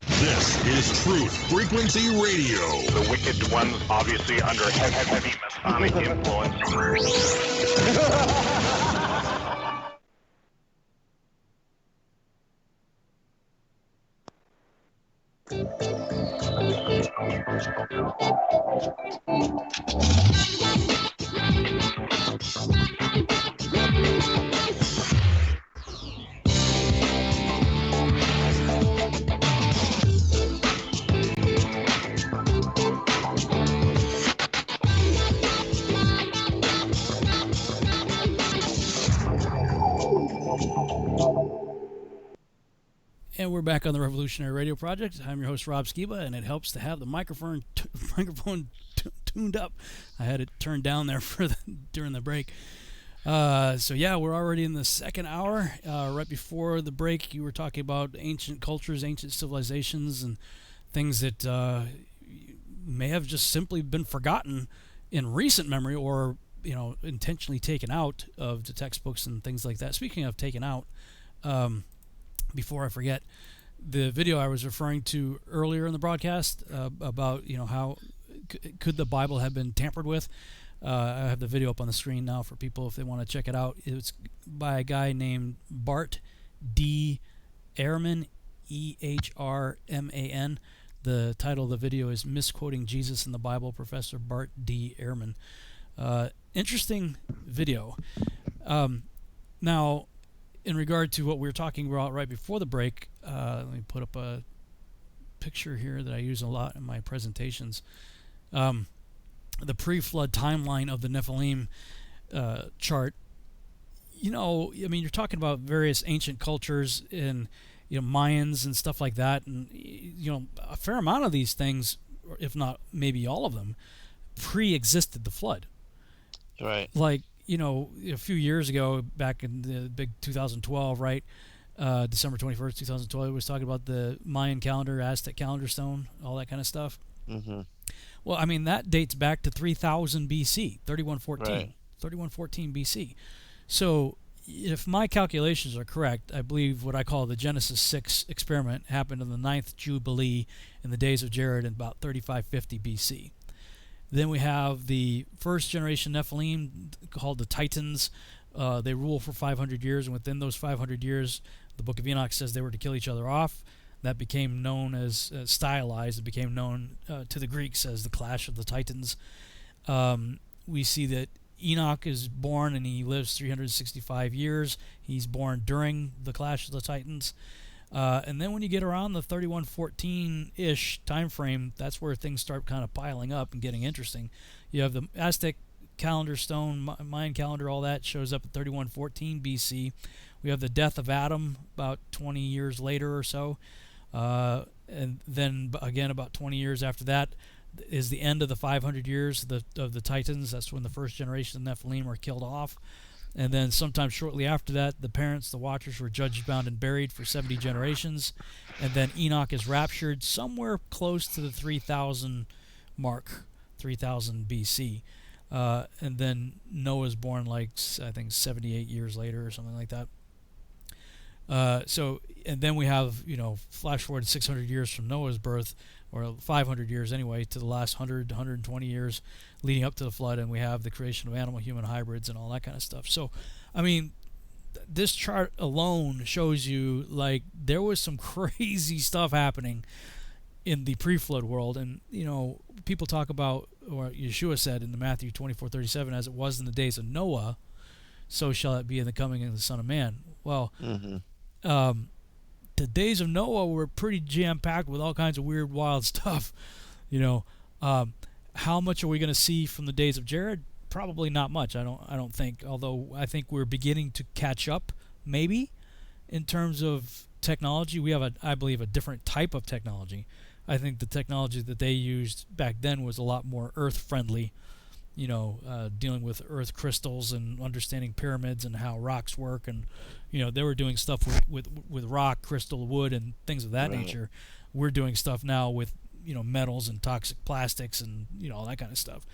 This is Truth Frequency Radio. The wicked ones obviously under heavy Masonic influence. And we're back on the Revolutionary Radio Project. I'm your host, Rob Skiba, and it helps to have the microphone tuned up. I had it turned down there during the break. So yeah, we're already in the second hour. Right before the break, you were talking about ancient cultures, ancient civilizations, and things that may have just simply been forgotten in recent memory, or intentionally taken out of the textbooks and things like that. Speaking of taken out, before I forget, the video I was referring to earlier in the broadcast about how could the Bible have been tampered with. I have the video up on the screen now for people if they want to check it out. It's by a guy named Bart D. Ehrman, Ehrman. The title of the video is Misquoting Jesus in the Bible, Professor Bart D. Ehrman. Interesting video. Now, in regard to what we were talking about right before the break, let me put up a picture here that I use a lot in my presentations. The pre-flood timeline of the Nephilim chart. You're talking about various ancient cultures and Mayans and stuff like that, and a fair amount of these things, if not maybe all of them, pre-existed the flood. Right. Like, a few years ago, back in the big 2012, right? December 21st, 2012, it was talking about the Mayan calendar, Aztec calendar stone, all that kind of stuff. Mm-hmm. Well, that dates back to 3000 BC, 3114. Right. 3114 BC. So, if my calculations are correct, I believe what I call the Genesis 6 experiment happened in the 9th Jubilee in the days of Jared in about 3550 BC. Then we have the first generation Nephilim, called the Titans. They rule for 500 years, and within those 500 years, the Book of Enoch says they were to kill each other off. That became known as stylized. It became known to the Greeks as the Clash of the Titans. We see that Enoch is born and he lives 365 years. He's born during the Clash of the Titans. And then when you get around the 3114-ish time frame, that's where things start kind of piling up and getting interesting. You have the Aztec calendar stone, Mayan calendar, all that shows up at 3114 BC. We have the death of Adam about 20 years later or so. And then again about 20 years after that is the end of the 500 years of the Titans. That's when the first generation of Nephilim were killed off. And then sometime shortly after that, the parents, the Watchers, were judged, bound, and buried for 70 generations. And then Enoch is raptured somewhere close to the 3000 mark, 3000 BC. And then Noah's born I think 78 years later or something like that. And then we have, flash forward 600 years from Noah's birth, or 500 years anyway, to the last 100 to 120 years leading up to the flood, and we have the creation of animal-human hybrids and all that kind of stuff. So, this chart alone shows you, there was some crazy stuff happening in the pre-flood world, and, people talk about, or Yeshua said in the Matthew 24:37, as it was in the days of Noah, so shall it be in the coming of the Son of Man. Well, the days of Noah were pretty jam-packed with all kinds of weird, wild stuff. How much are we going to see from the days of Jared? Probably not much. I don't think. Although I think we're beginning to catch up, maybe, in terms of technology. We have I believe, a different type of technology. I think the technology that they used back then was a lot more Earth-friendly. Dealing with Earth crystals and understanding pyramids and how rocks work, and They were doing stuff with rock, crystal, wood, and things of that nature. We're doing stuff now with metals and toxic plastics and all that kind of stuff.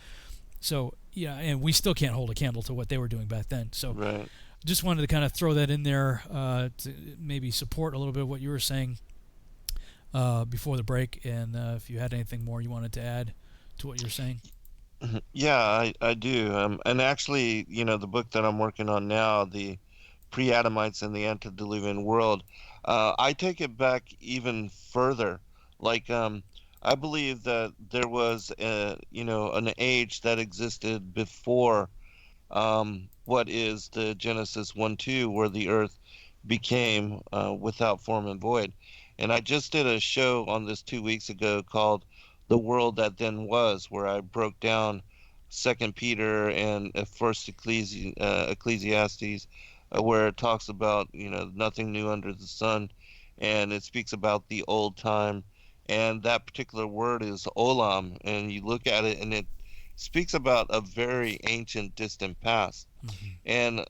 So yeah, and we still can't hold a candle to what they were doing back then. So just wanted to kind of throw that in there to maybe support a little bit of what you were saying before the break, and if you had anything more you wanted to add to what you're saying. Yeah, I do. And actually, the book that I'm working on now, the pre-Adamites in the antediluvian world, I take it back even further. Like, I believe that there was, an age that existed before what is the Genesis 1-2, where the earth became without form and void. And I just did a show on this 2 weeks ago called "The World That Then Was," where I broke down Second Peter and First Ecclesiastes, where it talks about nothing new under the sun, and it speaks about the old time, and that particular word is olam, and you look at it and it speaks about a very ancient, distant past. And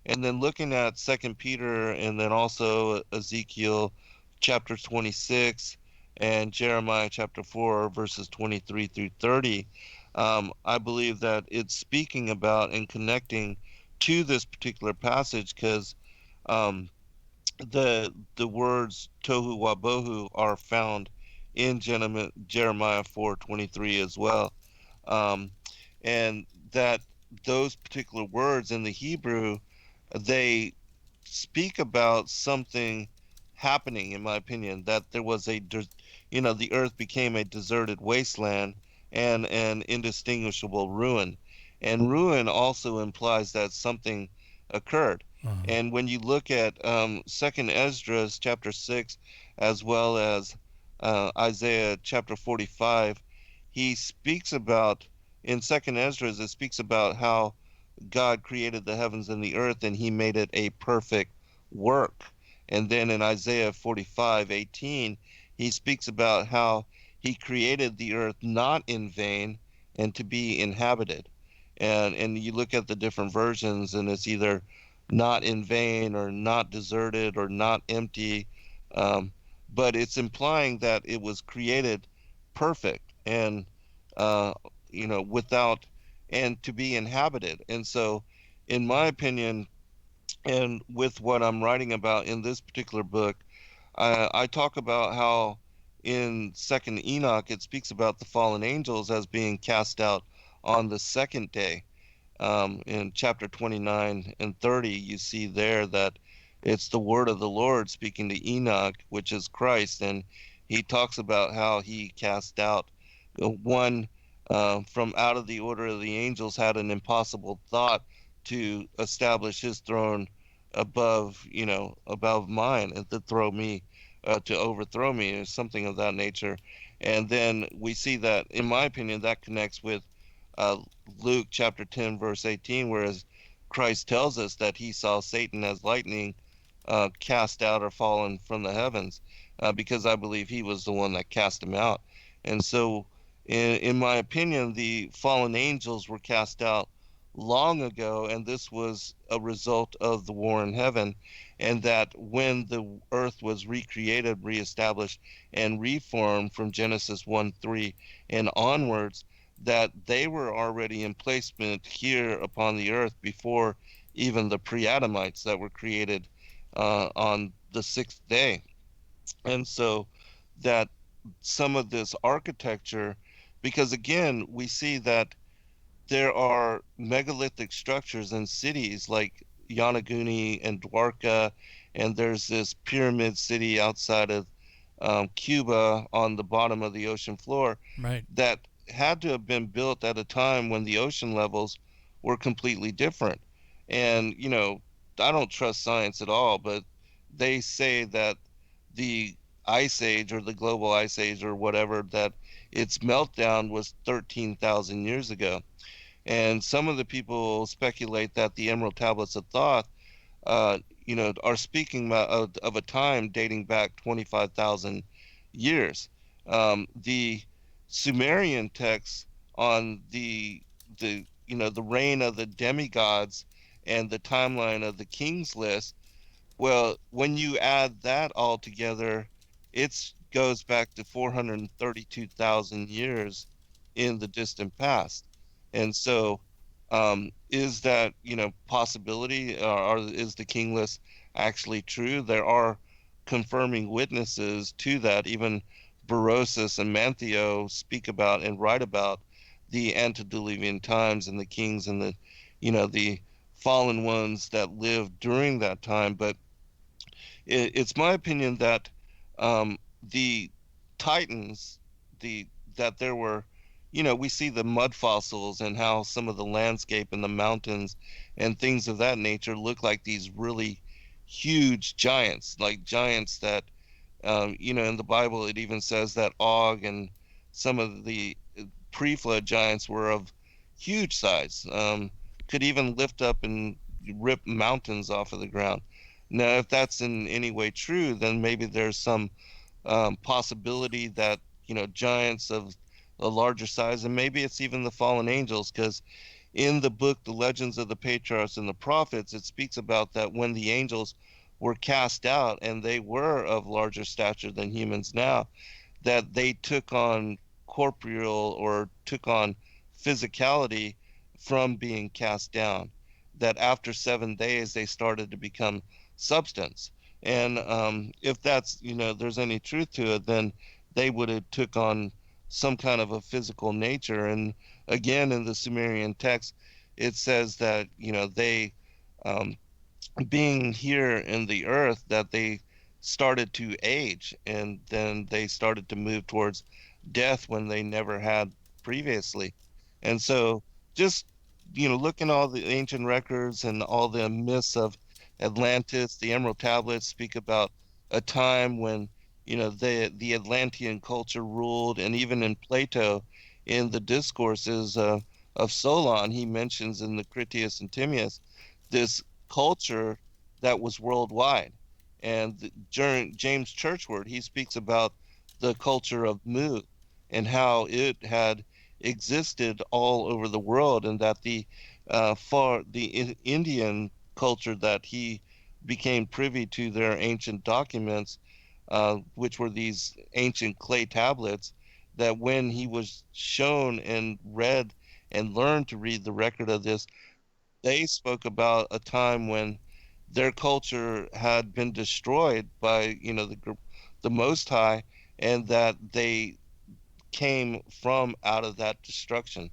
then looking at Second Peter, and then also Ezekiel chapter 26 and Jeremiah chapter 4 verses 23 through 30, I believe that it's speaking about and connecting to this particular passage, because the words tohu wabohu are found in Jeremiah 4:23 as well, and that those particular words in the Hebrew, they speak about something happening, in my opinion, that there was the earth became a deserted wasteland and an indistinguishable ruin. And ruin also implies that something occurred. And when you look at Second Ezra chapter 6, as well as Isaiah chapter 45, he speaks about, in Second Ezra, it speaks about how God created the heavens and the earth, and he made it a perfect work. And then in Isaiah 45:18, he speaks about how he created the earth not in vain and to be inhabited. And you look at the different versions, and it's either not in vain or not deserted or not empty. But it's implying that it was created perfect and, without, and to be inhabited. And so, in my opinion, and with what I'm writing about in this particular book, I talk about how in Second Enoch it speaks about the fallen angels as being cast out on the second day. In chapter 29 and 30, you see there that it's the word of the Lord speaking to Enoch, which is Christ, and he talks about how he cast out one from out of the order of the angels, had an impossible thought to establish his throne above mine, and to overthrow me, or something of that nature. And then we see that, in my opinion, that connects with Luke chapter 10 verse 18, whereas Christ tells us that he saw Satan as lightning cast out or fallen from the heavens, because I believe he was the one that cast him out. And so in my opinion, the fallen angels were cast out long ago, and this was a result of the war in heaven, and that when the earth was recreated, reestablished, and reformed from Genesis 1:3 and onwards, that they were already in placement here upon the earth before even the pre-Adamites that were created on the sixth day. And so that some of this architecture, because again, we see that there are megalithic structures in cities like Yanaguni and Dwarka, and there's this pyramid city outside of Cuba on the bottom of the ocean floor, that had to have been built at a time when the ocean levels were completely different. And, I don't trust science at all, but they say that the ice age, or the global ice age, or whatever, that its meltdown was 13,000 years ago. And some of the people speculate that the Emerald Tablets of Thoth, are speaking of a time dating back 25,000 years. The Sumerian texts on the reign of the demigods and the timeline of the king's list Well, when you add that all together, it goes back to 432,000 years in the distant past. And so, is that, possibility, or is the king list actually true? There are confirming witnesses to that. Even Berosus and Mantheo speak about and write about the antediluvian times and the kings and the fallen ones that lived during that time. But it's my opinion that the Titans, the that there were, we see the mud fossils and how some of the landscape and the mountains and things of that nature look like these really huge giants, like giants that, in the Bible it even says that Og and some of the pre-flood giants were of huge size, could even lift up and rip mountains off of the ground. Now, if that's in any way true, then maybe there's some possibility that, giants of a larger size, and maybe it's even the fallen angels, because in the book, The Legends of the Patriarchs and the Prophets, it speaks about that when the angels were cast out and they were of larger stature than humans now, that they took on corporeal or took on physicality from being cast down. That after 7 days they started to become substance. And if that's, there's any truth to it, then they would have took on some kind of a physical nature. And again, in the Sumerian text, it says that, they being here in the earth, that they started to age, and then they started to move towards death when they never had previously. And so just, looking all the ancient records and all the myths of Atlantis, the Emerald Tablets speak about a time when, the Atlantean culture ruled. And even in Plato, in the discourses of Solon, he mentions in the Critias and Timaeus this culture that was worldwide. And during James Churchward, he speaks about the culture of Mu and how it had existed all over the world, and that the Indian culture that he became privy to their ancient documents, which were these ancient clay tablets, that when he was shown and read and learned to read the record of this, they spoke about a time when their culture had been destroyed by, the Most High, and that they came from out of that destruction.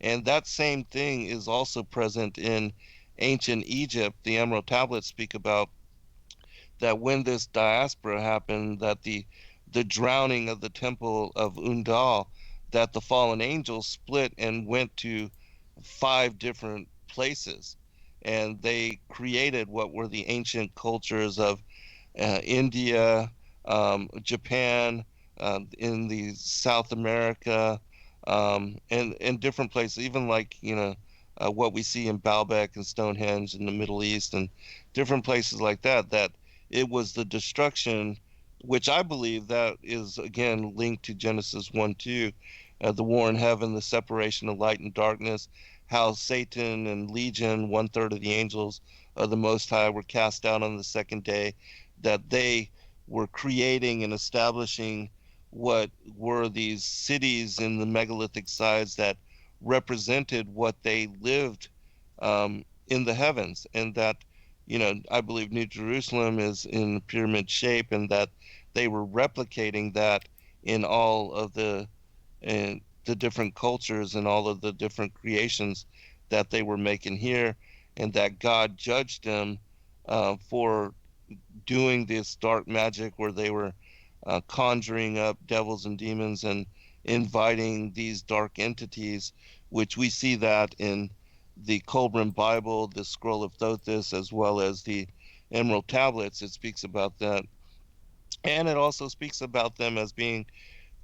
And that same thing is also present in ancient Egypt. The Emerald Tablets speak about that when this diaspora happened, that the drowning of the temple of Undal, that the fallen angels split and went to 5 different places, and they created what were the ancient cultures of India, Japan, in the South America, and different places, even like, what we see in Baalbek and Stonehenge in the Middle East and different places like that, that it was the destruction, which I believe that is again linked to Genesis 1-2, the war in heaven, the separation of light and darkness, how Satan and Legion, 1/3 of the angels of the Most High, were cast out on the second day, that they were creating and establishing what were these cities in the megalithic sides that represented what they lived in the heavens. And that, I believe New Jerusalem is in pyramid shape, and that they were replicating that in all of the different cultures and all of the different creations that they were making here, and that God judged them for doing this dark magic where they were conjuring up devils and demons and inviting these dark entities, which we see that in the Colburn Bible, the Scroll of Thothis, as well as the Emerald Tablets. It speaks about that. And it also speaks about them as being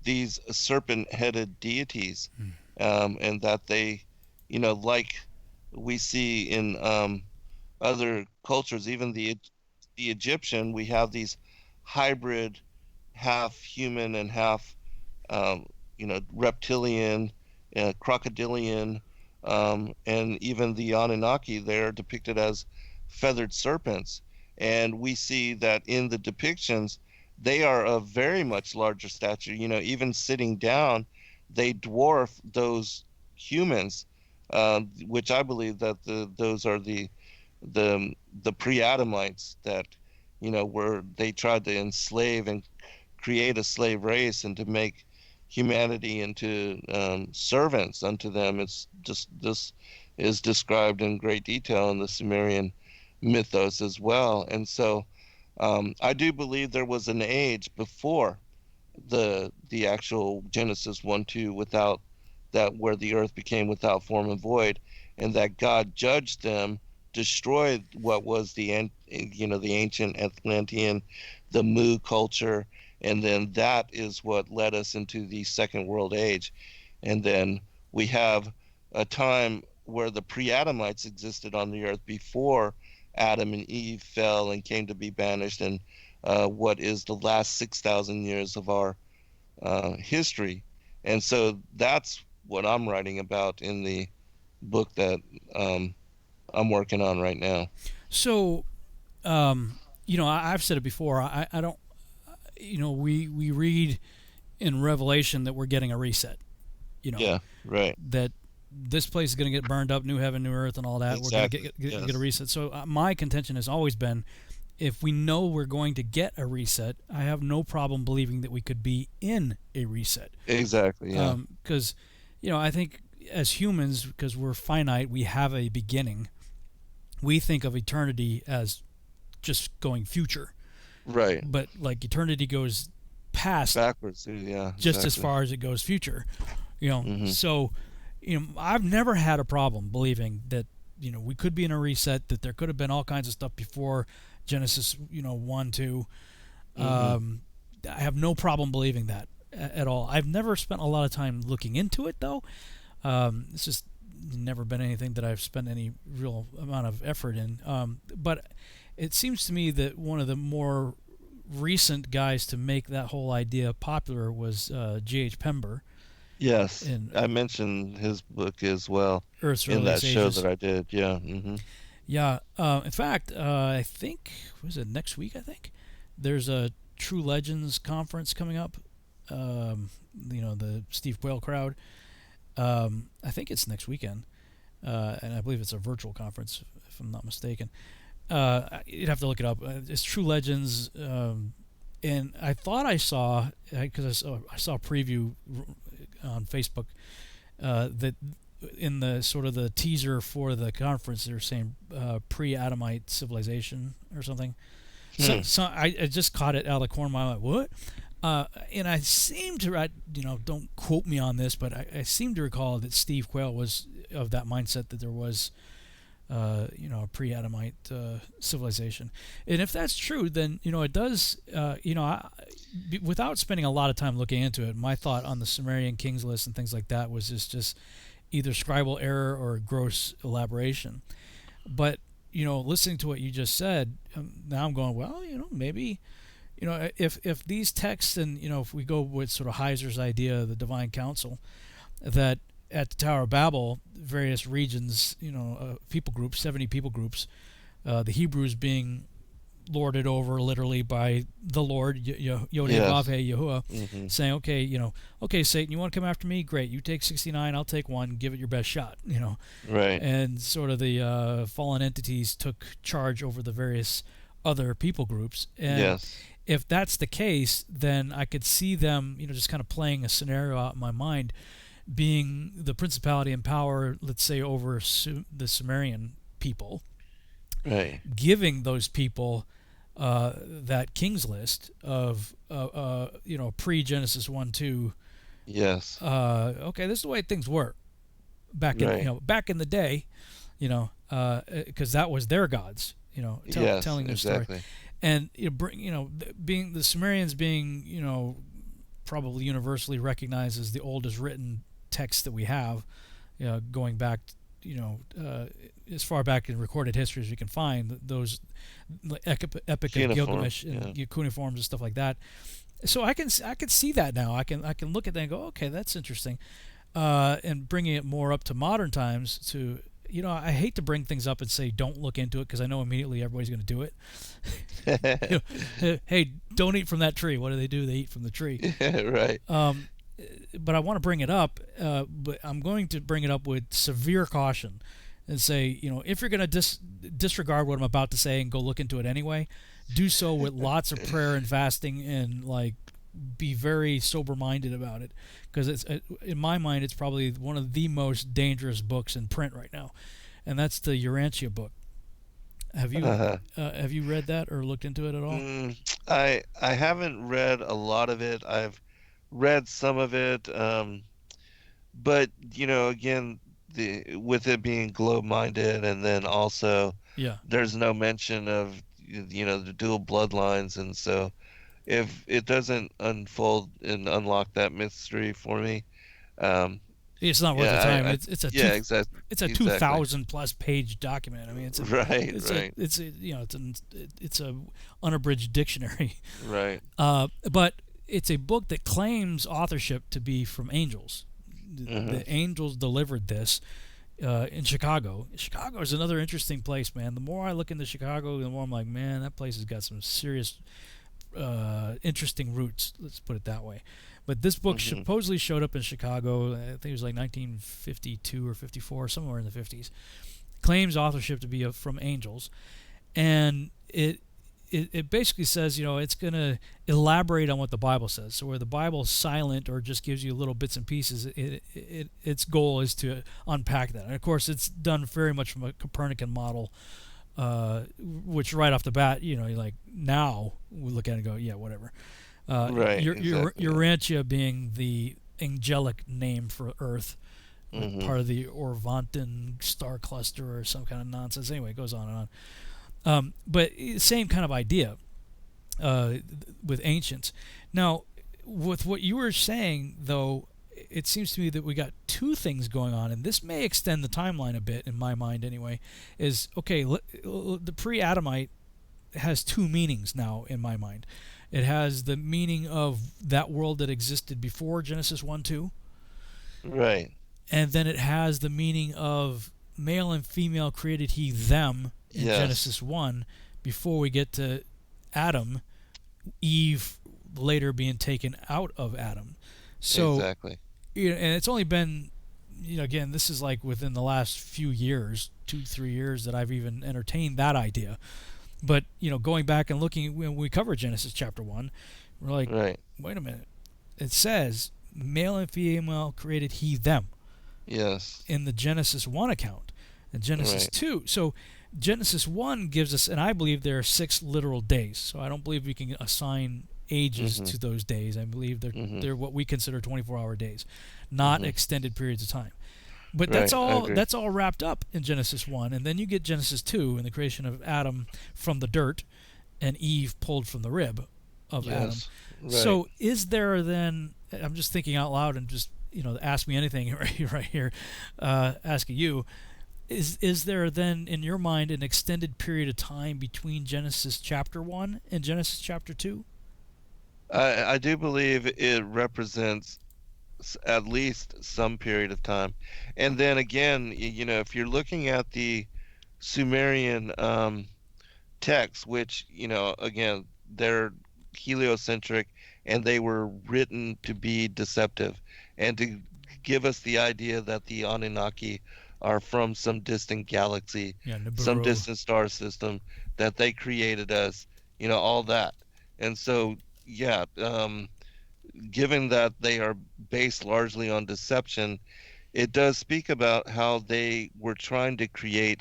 these serpent-headed deities, and that they, like we see in other cultures, even the Egyptian, we have these hybrid, half human and half, reptilian, crocodilian, and even the Anunnaki, they're depicted as feathered serpents. And we see that in the depictions, they are of very much larger stature. Even sitting down, they dwarf those humans, which I believe that those are the pre-Adamites that, were they tried to enslave and create a slave race and to make humanity into servants unto them. It's just this is described in great detail in the Sumerian mythos as well. And so I do believe there was an age before the actual Genesis 1-2 without that, where the earth became without form and void, and that God judged them, destroyed what was the ancient Atlantean, the Mu culture, and then that is what led us into the Second World Age. And then we have a time where the pre-Adamites existed on the earth before Adam and Eve fell and came to be banished, and what is the last 6,000 years of our history. And so that's what I'm writing about in the book that I'm working on right now. So, I've said it before. I don't, we read in Revelation that we're getting a reset. Yeah, right. That this place is going to get burned up, new heaven, new earth, and all that. Exactly. We're going to get a reset. So my contention has always been, if we know we're going to get a reset, I have no problem believing that we could be in a reset. Exactly, yeah. Because, I think as humans, because we're finite, we have a beginning. We think of eternity as just going future. Right. But, like, eternity goes past. Backwards, yeah. Just as far as it goes future. So, I've never had a problem believing that, we could be in a reset, that there could have been all kinds of stuff before Genesis, 1, 2. I have no problem believing that at all. I've never spent a lot of time looking into it, though. It's just never been anything that I've spent any real amount of effort in. But it seems to me that one of the more recent guys to make that whole idea popular was G.H. Pember. Yes, and I mentioned his book as well in that show that I did. Yeah. Yeah. In fact, I think, was it next week? I think there's a True Legends conference coming up. The Steve Quayle crowd. I think it's next weekend, and I believe it's a virtual conference, if I'm not mistaken. You'd have to look it up. It's True Legends, and I thought I saw, because I saw a preview on Facebook, that in the sort of the teaser for the conference, they're saying pre-Adamite civilization or something. So I just caught it out of the corner of my eye. What? And I seem to, don't quote me on this, but I seem to recall that Steve Quayle was of that mindset that there was, a pre-Adamite civilization. And if that's true, then, it does, without spending a lot of time looking into it, my thought on the Sumerian kings list and things like that was just either scribal error or gross elaboration. But, listening to what you just said, now I'm going, well, maybe... if these texts, and if we go with sort of Heiser's idea of the divine council, that at the Tower of Babel, various regions, people groups, 70 people groups, the Hebrews being lorded over literally by the Lord, Yod-Heh-Vav-Heh, Yahuwah, saying, okay, Satan, you want to come after me? Great, you take 69, I'll take 1, give it your best shot, Right. And sort of the fallen entities took charge over the various other people groups. And if that's the case, then I could see them, just kind of playing a scenario out in my mind, being the principality and power, let's say, over the Sumerian people, right? Giving those people that king's list of, pre-Genesis 1-2. Yes. Okay, this is the way things work back in, back in the day, because that was their gods, telling their story. And being the Sumerians being probably universally recognized as the oldest written text that we have, going back as far back in recorded history as we can find, those Epic of Gilgamesh and cuneiforms and stuff like that. So I can see that now. I can look at that and go, okay, that's interesting, and bringing it more up to modern times to I hate to bring things up and say don't look into it because I know immediately everybody's going to do it. Hey, don't eat from that tree. What do? They eat from the tree. Right. But I want to bring it up, but I'm going to bring it up with severe caution and say, if you're going to disregard what I'm about to say and go look into it anyway, do so with lots of prayer and fasting and be very sober-minded about it, because it's in my mind it's probably one of the most dangerous books in print right now, and that's the Urantia book. Have you read that or looked into it at all? I haven't read a lot of it. I've read some of it, but again, with it being globe-minded, and then also there's no mention of the dual bloodlines, and so if it doesn't unfold and unlock that mystery for me, it's not worth the time. It's a exactly. It's a 2,000+ page document. I mean, it's a unabridged dictionary. Right. But it's a book that claims authorship to be from angels. The angels delivered this in Chicago. Chicago is another interesting place, man. The more I look into Chicago, the more I'm like, man, that place has got some serious interesting roots, let's put it that way. But this book supposedly showed up in Chicago, I think it was like 1952 or 54, somewhere in the 50s. Claims authorship to be from angels, and it basically says, it's going to elaborate on what the Bible says. So where the Bible's silent or just gives you little bits and pieces, its goal is to unpack that. And of course, it's done very much from a Copernican model, which right off the bat, you're like, now we look at it and go, yeah, whatever. Right. Urantia being the angelic name for Earth, part of the Orvantan star cluster or some kind of nonsense. Anyway, it goes on and on. But same kind of idea with ancients. Now, with what you were saying, though, it seems to me that we got two things going on, and this may extend the timeline a bit, in my mind anyway, is, okay, the pre-Adamite has two meanings now, in my mind. It has the meaning of that world that existed before Genesis 1-2. Right. And then it has the meaning of male and female created he them in Genesis 1, before we get to Adam, Eve later being taken out of Adam. So, exactly. And it's only been, again, this is like within the last few years, 2-3 years, that I've even entertained that idea. But, going back and looking, when we cover Genesis chapter 1, we're like, wait a minute. It says, male and female created he them. Yes. In the Genesis 1 account. And Genesis 2. So Genesis 1 gives us, and I believe there are 6 literal days. So I don't believe we can assign ages to those days. I believe they're what we consider 24-hour days, not extended periods of time. But that's all wrapped up in Genesis 1, and then you get Genesis 2 and the creation of Adam from the dirt, and Eve pulled from the rib of Adam. Right. So is there then? I'm just thinking out loud and just ask me anything right here, asking you. Is there then in your mind an extended period of time between Genesis chapter 1 and Genesis chapter 2? I do believe it represents at least some period of time. And then again, if you're looking at the Sumerian texts, which, again, they're heliocentric, and they were written to be deceptive and to give us the idea that the Anunnaki are from some distant galaxy, some distant star system, that they created us, all that. And so, given that they are based largely on deception, it does speak about how they were trying to create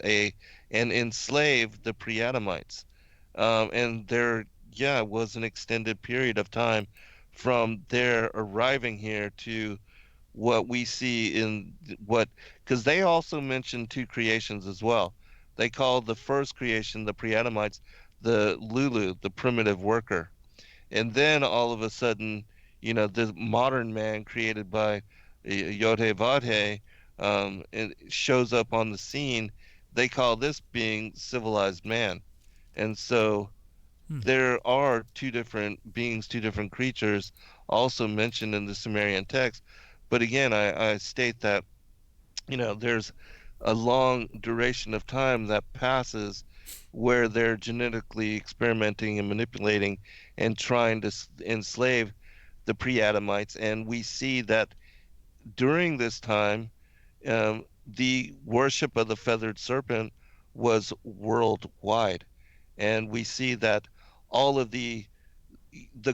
and enslave the pre-Adamites. And there, was an extended period of time from their arriving here to what we see because they also mention 2 creations as well. They call the first creation, the pre-Adamites, the Lulu, the primitive worker. And then all of a sudden, the modern man created by Yod-Heh-Vav-Heh, it shows up on the scene. They call this being civilized man. And so there are 2 different beings, 2 different creatures also mentioned in the Sumerian text. But again, I state that, there's a long duration of time that passes where they're genetically experimenting and manipulating and trying to enslave the pre-Adamites. And we see that during this time, the worship of the feathered serpent was worldwide. And we see that all of the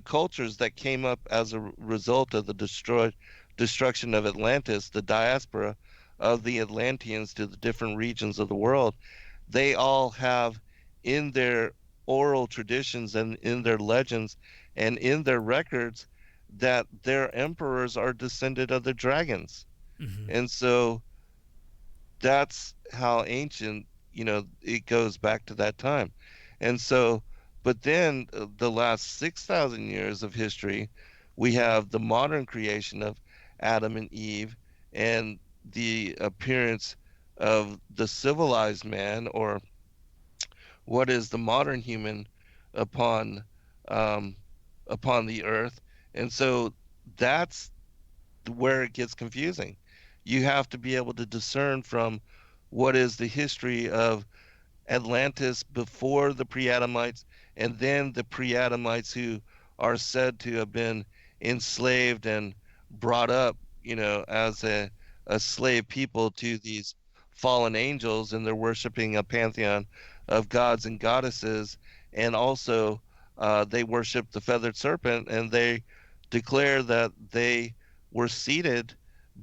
cultures that came up as a result of the destruction of Atlantis, the diaspora of the Atlanteans to the different regions of the world, they all have in their oral traditions and in their legends and in their records that their emperors are descended of the dragons. And so that's how ancient, it goes back to that time. And so, but then the last 6,000 years of history, we have the modern creation of Adam and Eve and the appearance of the civilized man, or what is the modern human upon the earth. And so that's where it gets confusing. You have to be able to discern from what is the history of Atlantis before the pre-Adamites, and then the pre-Adamites who are said to have been enslaved and brought up, as a slave people to these fallen angels, and they're worshiping a pantheon of gods and goddesses. And also they worship the feathered serpent, and they declare that they were seated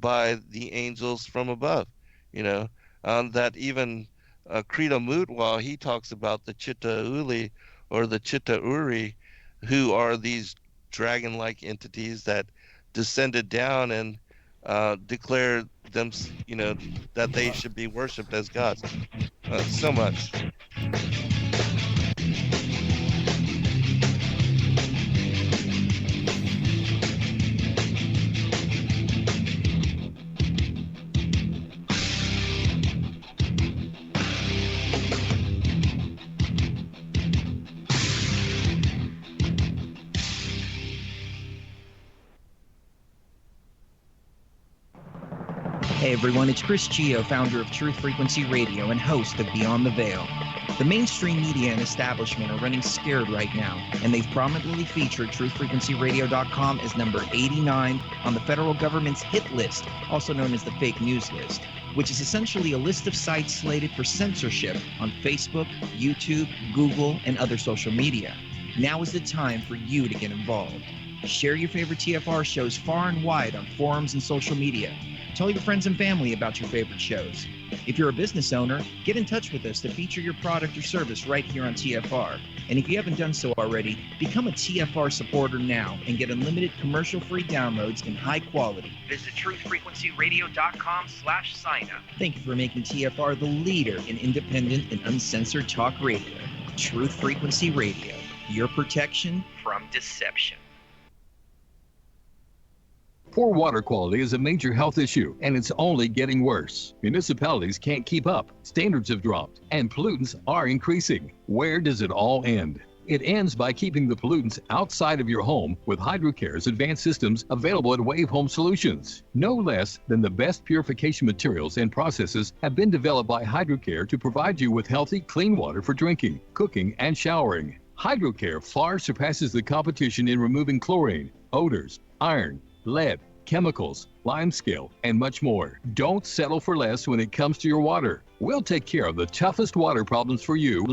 by the angels from above, that even Credo Mutwa, he talks about the Chitta Uli or the Chitta Uri, who are these dragon-like entities that descended down and declared them, that they should be worshipped as gods. So much. Hey everyone, it's Chris Gio, founder of Truth Frequency Radio and host of Beyond the Veil. The mainstream media and establishment are running scared right now, and they've prominently featured truthfrequencyradio.com as number 89 on the federal government's hit list, also known as the fake news list, which is essentially a list of sites slated for censorship on Facebook, YouTube, Google, and other social media. Now is the time for you to get involved. Share your favorite TFR shows far and wide on forums and social media. Tell your friends and family about your favorite shows. If you're a business owner, get in touch with us to feature your product or service right here on TFR. And if you haven't done so already, become a TFR supporter now and get unlimited commercial-free downloads in high quality. Visit truthfrequencyradio.com/sign-up. Thank you for making TFR the leader in independent and uncensored talk radio. Truth Frequency Radio, your protection from deception. Poor water quality is a major health issue, and it's only getting worse. Municipalities can't keep up, standards have dropped, and pollutants are increasing. Where does it all end? It ends by keeping the pollutants outside of your home with HydroCare's advanced systems available at Wave Home Solutions. No less than the best purification materials and processes have been developed by HydroCare to provide you with healthy, clean water for drinking, cooking, and showering. HydroCare far surpasses the competition in removing chlorine, odors, iron, lead, chemicals, limescale, and much more. Don't settle for less when it comes to your water. We'll take care of the toughest water problems for you,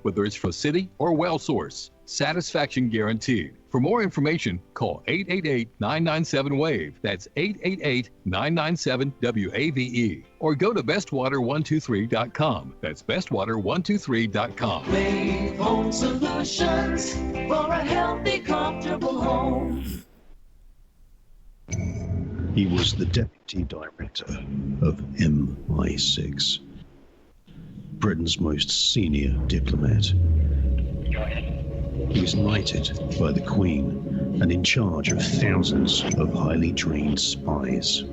whether it's from a city or well source. Satisfaction guaranteed. For more information, call 888-997-WAVE. That's 888-997-WAVE. Or go to bestwater123.com. That's bestwater123.com. Wave Home Solutions for a healthy, comfortable home. He was the deputy director of MI6, Britain's most senior diplomat. He was knighted by the Queen and in charge of thousands of highly trained spies.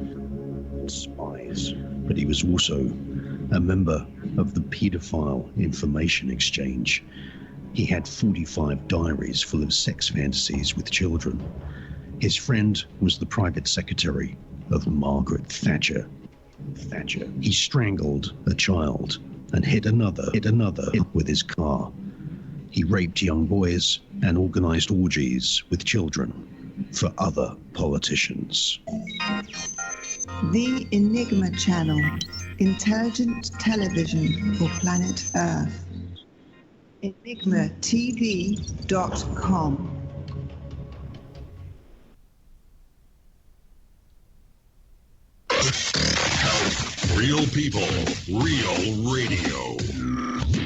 But he was also a member of the Paedophile Information Exchange. He had 45 diaries full of sex fantasies with children. His friend was the private secretary of Margaret Thatcher. Thatcher. He strangled a child and hit another with his car. He raped young boys and organized orgies with children for other politicians. The Enigma Channel, intelligent television for planet Earth. EnigmaTV.com. Real people, real radio.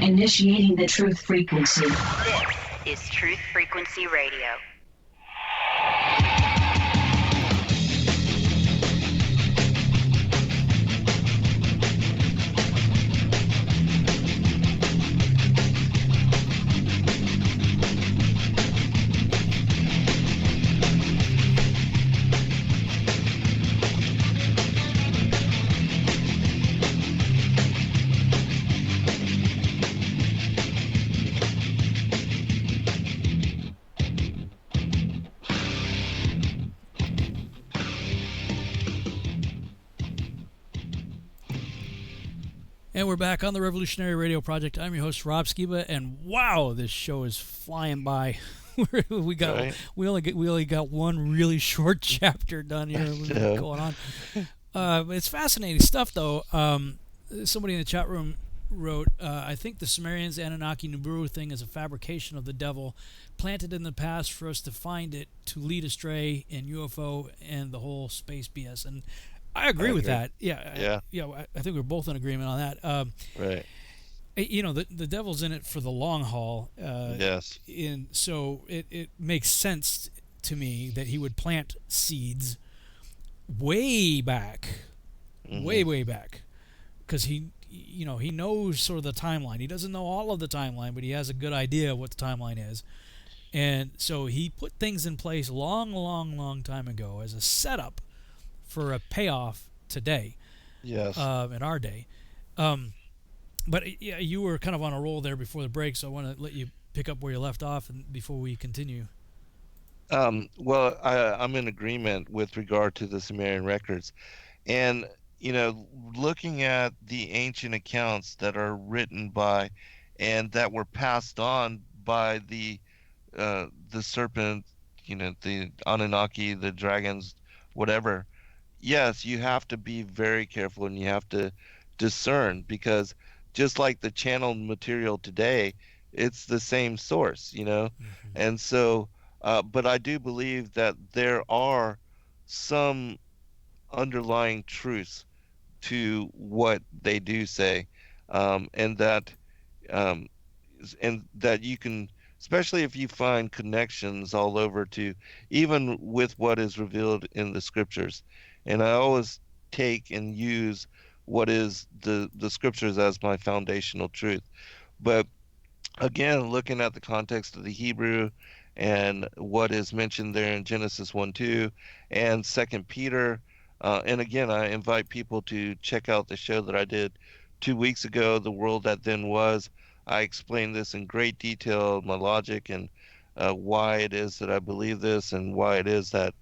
Initiating the truth frequency. This is Truth Frequency Radio. And we're back on the Revolutionary Radio Project. I'm your host, Rob Skiba, and wow, this show is flying by. we only got one really short chapter done here. Going on. It's fascinating stuff, though. Somebody in the chat room wrote, I think the Sumerians, Anunnaki, Nibiru thing is a fabrication of the devil, planted in the past for us to find it, to lead astray in UFO and the whole space BS. And I agree with that. Yeah. I think we're both in agreement on that. Right. You know, the devil's in it for the long haul. Yes. And so it makes sense to me that he would plant seeds way back, way back, because he knows sort of the timeline. He doesn't know all of the timeline, but he has a good idea of what the timeline is. And so he put things in place long time ago as a setup for a payoff today. Yes. In our day. But yeah, you were kind of on a roll there before the break, so I want to let you pick up where you left off and before we continue. Well, I'm in agreement with regard to the Sumerian records. And, looking at the ancient accounts that are written by and that were passed on by the serpent, the Anunnaki, the dragons, whatever, yes, you have to be very careful and you have to discern, because just like the channeled material today, it's the same source, And so, but I do believe that there are some underlying truths to what they do say, and that you can, especially if you find connections all over to even with what is revealed in the scriptures. And I always take and use what is the scriptures as my foundational truth. But again, looking at the context of the Hebrew and what is mentioned there in Genesis 1:2 and 2 Peter, and again, I invite people to check out the show that I did 2 weeks ago, The World That Then Was. I explained this in great detail, my logic, and why it is that I believe this, and why it is that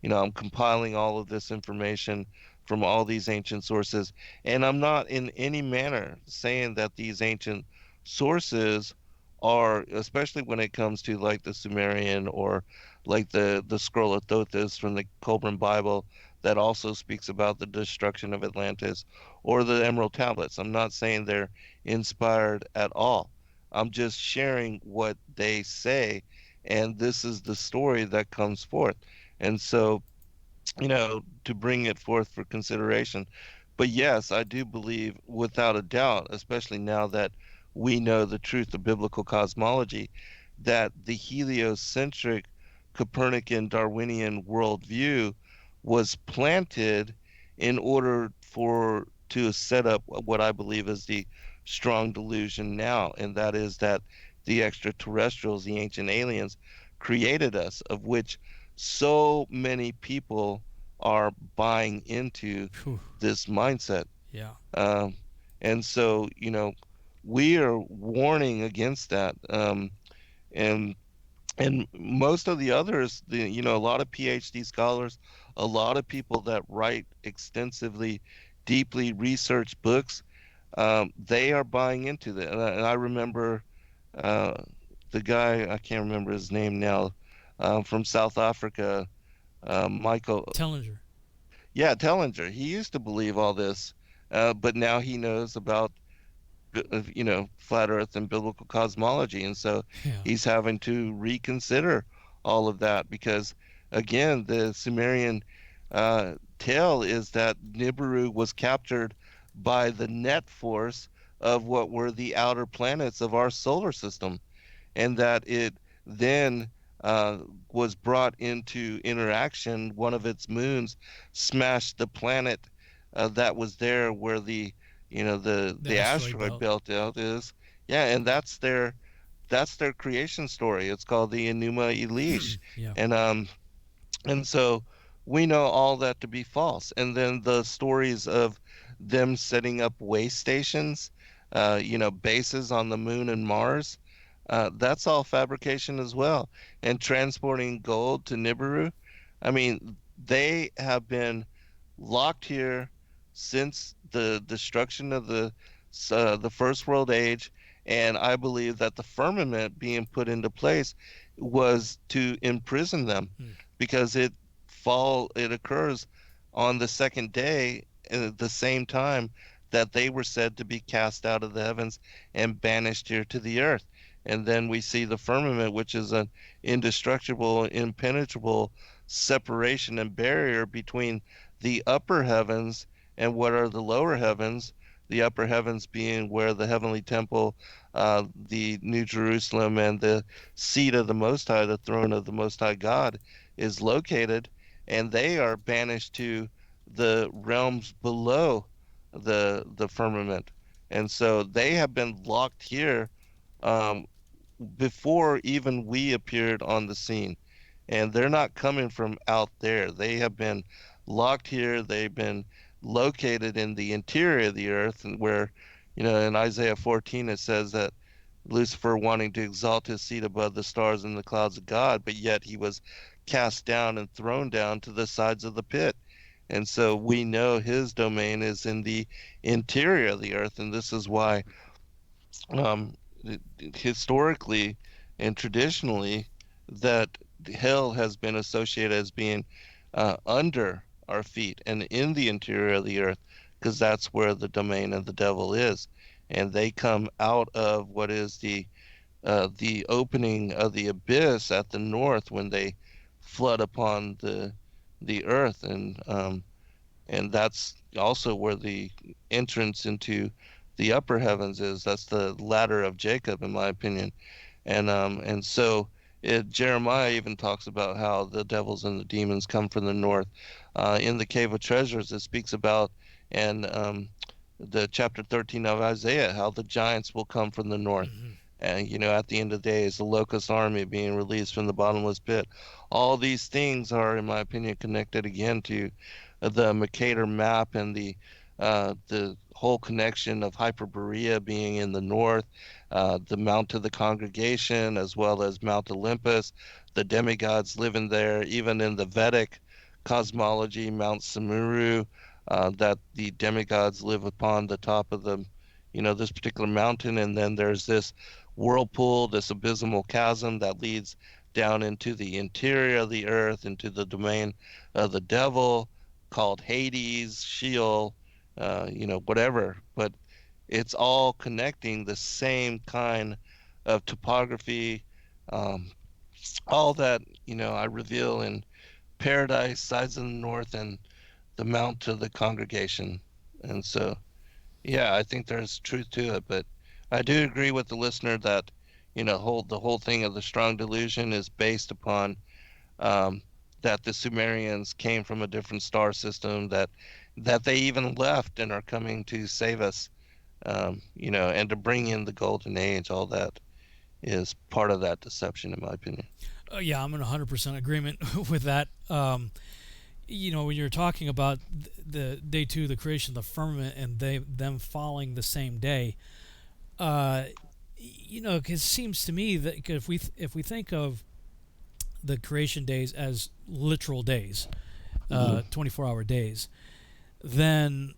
I'm compiling all of this information from all these ancient sources. And I'm not in any manner saying that these ancient sources are, especially when it comes to like the Sumerian or like the Scroll of Thothis from the Colburn Bible that also speaks about the destruction of Atlantis, or the Emerald Tablets. I'm not saying they're inspired at all. I'm just sharing what they say, and this is the story that comes forth. And so, to bring it forth for consideration. But yes, I do believe without a doubt, especially now that we know the truth of biblical cosmology, that the heliocentric Copernican Darwinian worldview was planted in order to set up what I believe is the strong delusion now, and that is that the extraterrestrials, the ancient aliens, created us, of which so many people are buying into this mindset. Yeah. And so, we are warning against that. And most of the others, a lot of PhD scholars, a lot of people that write extensively deeply researched books, they are buying into that. And I remember the guy, I can't remember his name now, from South Africa, Michael Tellinger. Yeah, Tellinger. He used to believe all this, but now he knows about flat Earth and biblical cosmology, and so he's having to reconsider all of that because, again, the Sumerian tale is that Nibiru was captured by the net force of what were the outer planets of our solar system, and that it then was brought into interaction. One of its moons smashed the planet that was there where the asteroid belt out is. Yeah, and that's their creation story. It's called the Enuma Elish. And so we know all that to be false. And then the stories of them setting up way stations, bases on the moon and Mars, that's all fabrication as well. And transporting gold to Nibiru, I mean, they have been locked here since the destruction of the First World Age, and I believe that the firmament being put into place was to imprison them because it occurs on the second day at the same time that they were said to be cast out of the heavens and banished here to the earth. And then we see the firmament, which is an indestructible, impenetrable separation and barrier between the upper heavens and what are the lower heavens, the upper heavens being where the heavenly temple, the New Jerusalem, and the seat of the Most High, the throne of the Most High God, is located, and they are banished to the realms below the firmament. And so they have been locked here before even we appeared on the scene. And they're not coming from out there. They have been locked here. They've been located in the interior of the earth, and where, in Isaiah 14 it says that Lucifer wanting to exalt his seat above the stars and the clouds of God, but yet he was cast down and thrown down to the sides of the pit. And so we know his domain is in the interior of the earth, and this is why historically and traditionally that hell has been associated as being under our feet and in the interior of the earth, because that's where the domain of the devil is. And they come out of what is the opening of the abyss at the north when they flood upon the earth, and that's also where the entrance into the upper heavens is. That's the ladder of Jacob, in my opinion. And so Jeremiah even talks about how the devils and the demons come from the north. In the Cave of Treasures, it speaks about, and the chapter 13 of Isaiah, how the giants will come from the north. And, at the end of the day, is the locust army being released from the bottomless pit. All these things are, in my opinion, connected again to the Mercator map and the whole connection of Hyperborea being in the north, the Mount of the Congregation, as well as Mount Olympus, the demigods living there, even in the Vedic cosmology, Mount Sumuru, that the demigods live upon the top of the, this particular mountain. And then there's this whirlpool, this abysmal chasm that leads down into the interior of the earth, into the domain of the devil, called Hades, Sheol, whatever. But it's all connecting the same kind of topography, all that, I reveal in Paradise, Sides of the North, and the Mount of the Congregation. And so, yeah, I think there's truth to it. But I do agree with the listener that, the whole thing of the strong delusion is based upon that the Sumerians came from a different star system, that they even left and are coming to save us, and to bring in the golden age. All that is part of that deception, in my opinion. Yeah, I'm in 100% agreement with that. When you're talking about the day two, the creation of the firmament, and them falling the same day, it seems to me that if we think of the creation days as literal days, 24-hour days, then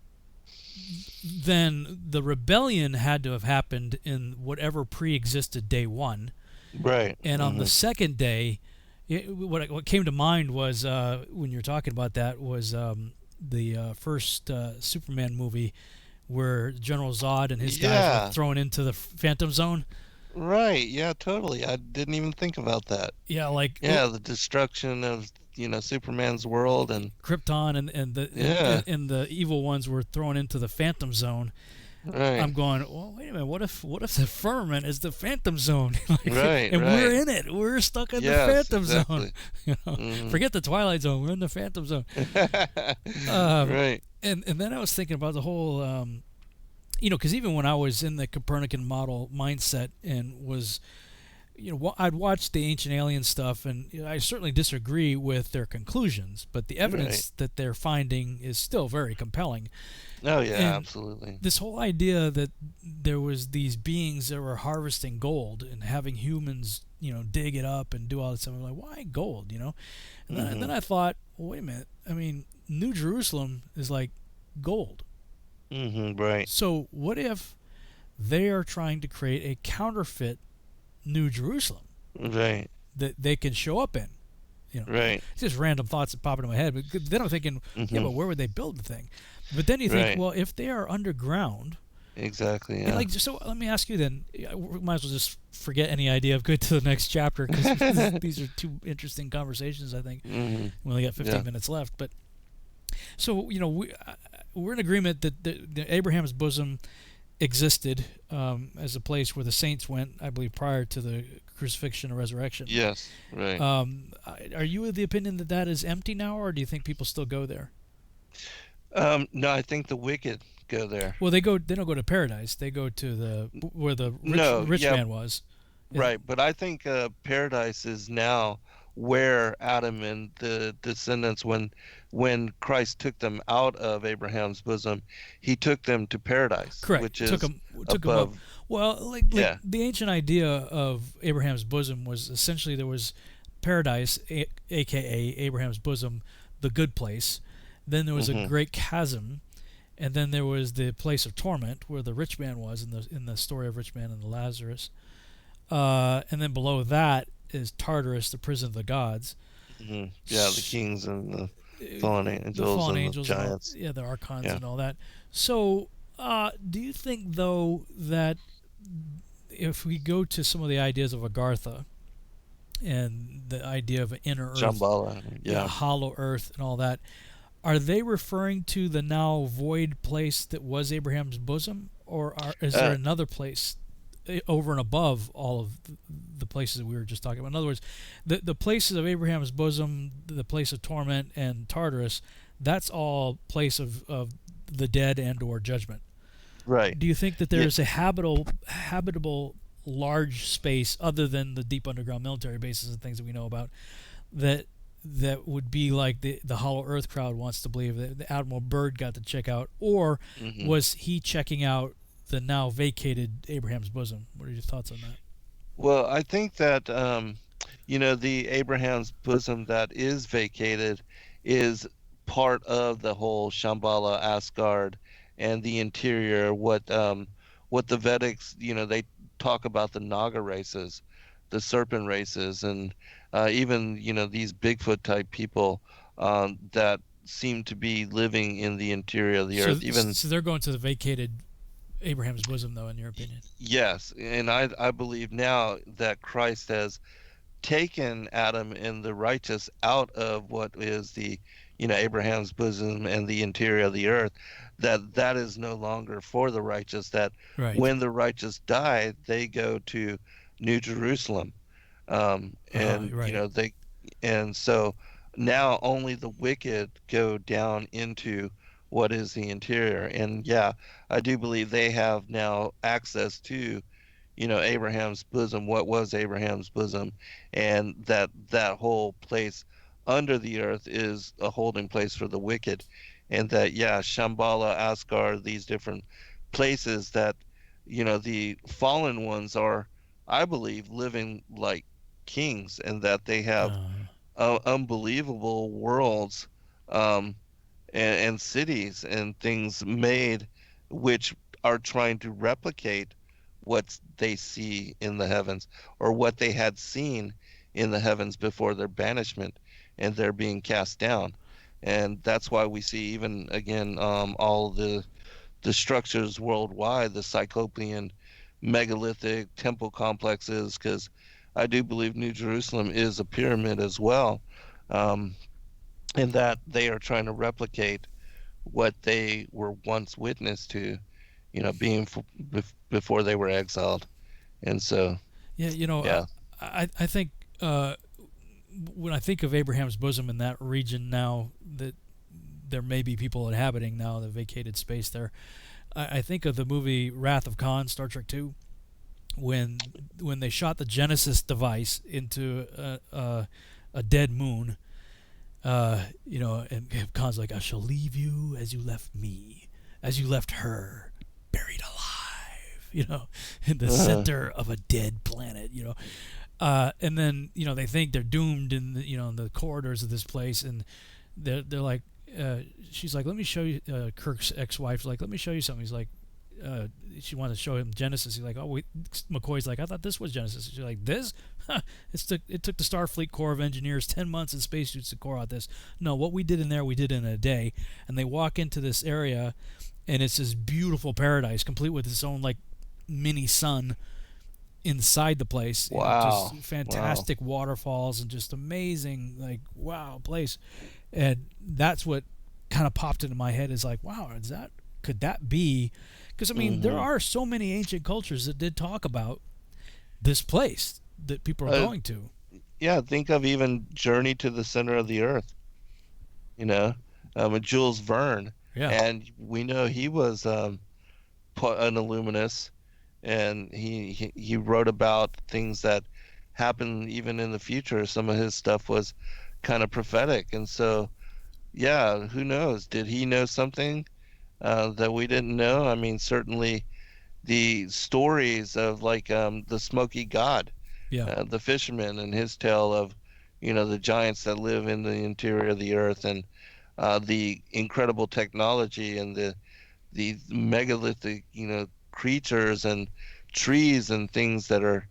then the rebellion had to have happened in whatever pre-existed day one. Right. And on the second day, what came to mind was when you're talking about that was the first Superman movie where General Zod and his guys were thrown into the Phantom Zone. Right. Yeah, totally. I didn't even think about that. Yeah, like the destruction of Superman's world and Krypton and the evil ones were thrown into the Phantom Zone. Right. I'm going, well, wait a minute. What if the firmament is the Phantom Zone? And we're in it. We're stuck in the Phantom Zone. Forget the Twilight Zone. We're in the Phantom Zone. Right. And then I was thinking about the whole, because even when I was in the Copernican model mindset and was, I'd watched the Ancient Alien stuff, and I certainly disagree with their conclusions, but the evidence that they're finding is still very compelling. Oh yeah, and absolutely. This whole idea that there was these beings that were harvesting gold and having humans, dig it up and do all this stuff. I'm like, why gold? And then I thought, well, wait a minute. I mean, New Jerusalem is like gold. Right. So what if they are trying to create a counterfeit New Jerusalem? Right. That they can show up in. Right. It's just random thoughts that pop into my head. But then I'm thinking, yeah, but where would they build the thing? But then you think, well, if they are underground, exactly. Yeah. So let me ask you then. We might as well just forget any idea of good to the next chapter because these are two interesting conversations. I think we only got 15 minutes left. But so we're in agreement that the Abraham's bosom existed as a place where the saints went, I believe, prior to the crucifixion or resurrection. Yes. Right. Are you of the opinion that that is empty now, or do you think people still go there? No, I think the wicked go there. Well, they don't go to paradise. They go to where the rich man was. Right, but I think paradise is now where Adam and the descendants, when Christ took them out of Abraham's bosom, he took them to paradise. Correct. Which is took them up. Well, the ancient idea of Abraham's bosom was essentially there was paradise, aka Abraham's bosom, the good place. Then there was a great chasm, and then there was the place of torment where the rich man was in the story of rich man and the Lazarus. And then below that is Tartarus, the prison of the gods. Yeah, the kings and the fallen angels, the giants. The archons and all that. So, do you think though that if we go to some of the ideas of Agartha and the idea of an inner earth, Shambhala, hollow earth, and all that, are they referring to the now void place that was Abraham's bosom, or is there another place over and above all of the places that we were just talking about? In other words, the places of Abraham's bosom, the place of torment, and Tartarus, that's all place of the dead and or judgment. Right. Do you think that there is a habitable large space other than the deep underground military bases and things that we know about that would be like the Hollow Earth crowd wants to believe that the Admiral Byrd got to check out, or was he checking out the now vacated Abraham's bosom? What are your thoughts on that? Well, I think that the Abraham's bosom that is vacated is part of the whole Shambhala, Asgard, and the interior. What the Vedics, they talk about the Naga races, the serpent races, and even these Bigfoot type people that seem to be living in the interior of the earth. So they're going to the vacated Abraham's bosom, though, in your opinion? Yes, and I believe now that Christ has taken Adam and the righteous out of what is the Abraham's bosom and the interior of the earth, that is no longer for the righteous, that when the righteous die, they go to New Jerusalem. And so now only the wicked go down into what is the interior. And I do believe they have now access to Abraham's bosom, what was Abraham's bosom, and that whole place under the earth is a holding place for the wicked. And that Shambhala, Asgard, these different places that the fallen ones are, I believe, living like kings, and that they have unbelievable worlds, and cities and things made which are trying to replicate what they see in the heavens or what they had seen in the heavens before their banishment and their being cast down. And that's why we see even again all the structures worldwide, the Cyclopean megalithic temple complexes, because I do believe New Jerusalem is a pyramid as well, um, in that they are trying to replicate what they were once witness to, being before they were exiled. And so, Yeah, yeah. I think when I think of Abraham's bosom in that region now, that there may be people inhabiting now the vacated space there, I think of the movie Wrath of Khan, Star Trek II, when they shot the Genesis device into a dead moon. And Khan's like, I shall leave you as you left me, as you left her, buried alive, in the center of a dead planet, and then, they think they're doomed in the, in the corridors of this place, and they're like, she's like, let me show you, Kirk's ex-wife's like, let me show you something. He's like, she wanted to show him Genesis. He's like, oh, wait. McCoy's like, I thought this was Genesis. She's like, this? It took the Starfleet Corps of Engineers 10 months in spacesuits to core out this. No, what we did in there, we did in a day. And they walk into this area, and it's this beautiful paradise, complete with its own, like, mini sun inside the place. Wow. Just fantastic waterfalls and just amazing, like, wow, place. And that's what kind of popped into my head, is like, wow, could that be? Because, I mean, there are so many ancient cultures that did talk about this place that people are going to. Yeah, think of even Journey to the Center of the Earth, with Jules Verne. Yeah. And we know he was an illuminist, and he wrote about things that happened even in the future. Some of his stuff was kind of prophetic. And so, yeah, who knows? Did he know something that we didn't know? I mean, certainly the stories of, like, the Smoky God, the fisherman, and his tale of, the giants that live in the interior of the earth, and the incredible technology, and the megalithic, creatures and trees and things that are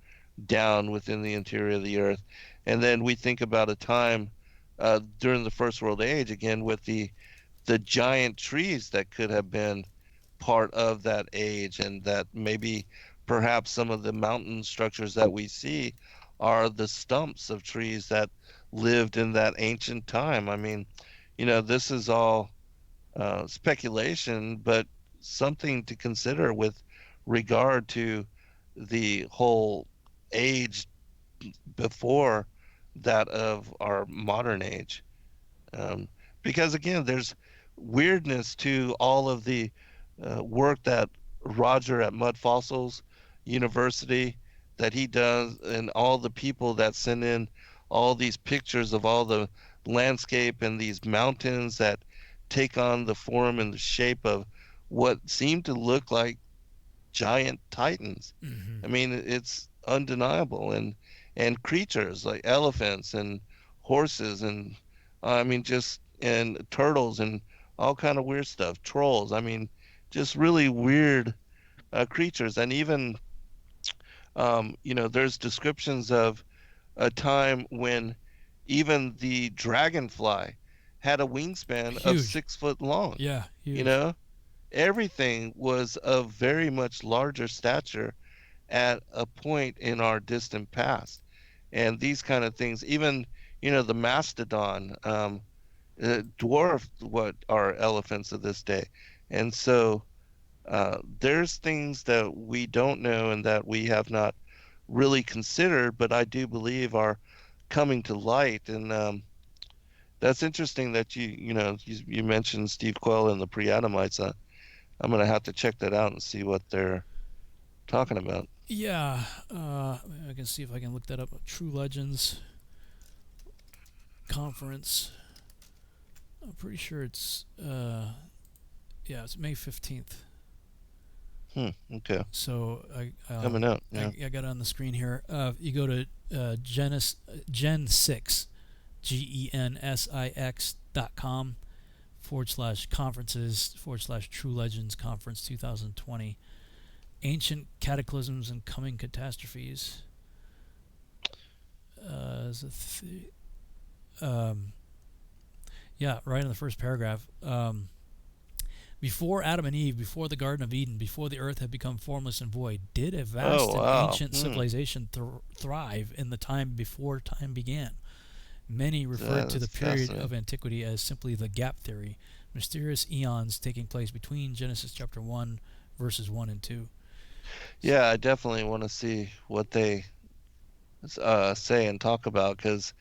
down within the interior of the earth. And then we think about a time during the First World Age, again, with the giant trees that could have been part of that age, and that maybe perhaps some of the mountain structures that we see are the stumps of trees that lived in that ancient time. I mean, this is all speculation, but something to consider with regard to the whole age before that of our modern age. Because, again, there's weirdness to all of the work that Roger at Mud Fossils University that he does, and all the people that send in all these pictures of all the landscape and these mountains that take on the form and the shape of what seem to look like giant titans. I mean, it's undeniable. And creatures like elephants and horses, and and turtles and all kind of weird stuff, trolls. I mean, just really weird creatures. And even there's descriptions of a time when even the dragonfly had a wingspan of 6 foot long. Yeah, huge. Everything was of very much larger stature at a point in our distant past. And these kind of things, even the mastodon dwarfed what are elephants of this day. And so there's things that we don't know and that we have not really considered, but I do believe are coming to light. And that's interesting that you mentioned Steve Quell and the pre-Adamites. I'm going to have to check that out and see what they're talking about. Yeah, I can see if I can look that up. True Legends Conference. I'm pretty sure it's it's May 15th. Okay. So coming out. Yeah. I got it on the screen here. You go to Gen6, GENSIX.com /conferences/True Legends Conference 2020. Ancient Cataclysms and Coming Catastrophes. Yeah, right in the first paragraph. Before Adam and Eve, before the Garden of Eden, before the earth had become formless and void, did a vast and ancient civilization thrive in the time before time began. Many referred to the period of antiquity as simply the gap theory, mysterious eons taking place between Genesis chapter 1, verses 1 and 2. Yeah, I definitely want to see what they say and talk about, because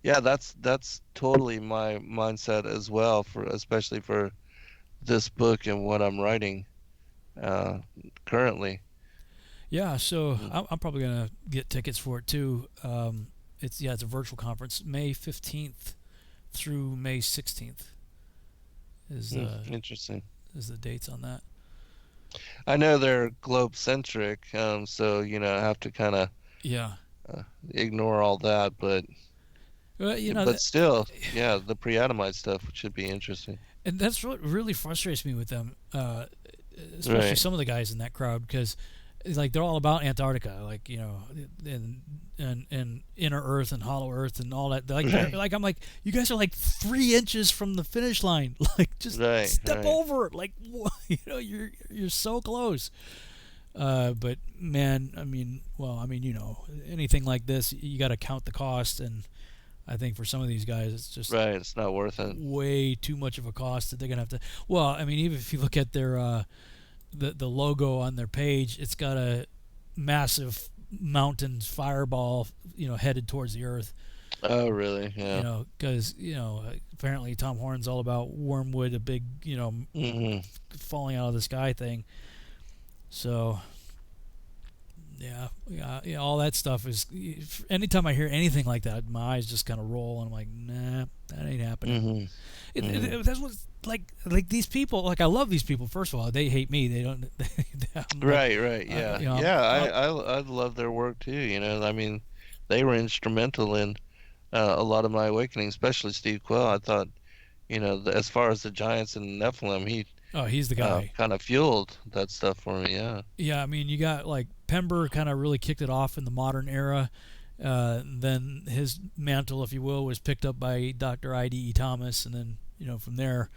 yeah, that's totally my mindset as well, especially for this book and what I'm writing currently. Yeah, so I'm probably gonna get tickets for it too. It's a virtual conference, May 15th through May 16th. Interesting. Is the dates on that? I know they're globe centric, so I have to kind of ignore all that, but but still, the pre-Adamite stuff should be interesting. And that's what really frustrates me with them, especially some of the guys in that crowd, because like they're all about Antarctica, like and inner Earth and hollow Earth and all that. Like I'm like, you guys are like 3 inches from the finish line. Like just step over it. Like you're so close. But man, I mean, anything like this, you got to count the cost, and I think for some of these guys, it's just it's not worth it. Way too much of a cost that they're gonna have to. Well, I mean, even if you look at their the logo on their page, it's got a massive mountain fireball, headed towards the Earth. Oh, really? Yeah. Because apparently Tom Horn's all about wormwood, a big falling out of the sky thing. So. Yeah, all that stuff is. Anytime I hear anything like that, my eyes just kind of roll, and I'm like, nah, that ain't happening. That's what like these people. Like, I love these people. First of all, they hate me. They don't. Right. Yeah, I love their work too. I mean, they were instrumental in a lot of my awakening, especially Steve Quell. I thought, as far as the giants and Nephilim, he's the guy. Kind of fueled that stuff for me, yeah. Yeah, I mean, you got like Pember kind of really kicked it off in the modern era. Then his mantle, if you will, was picked up by Dr. I.D.E. Thomas, and then from there,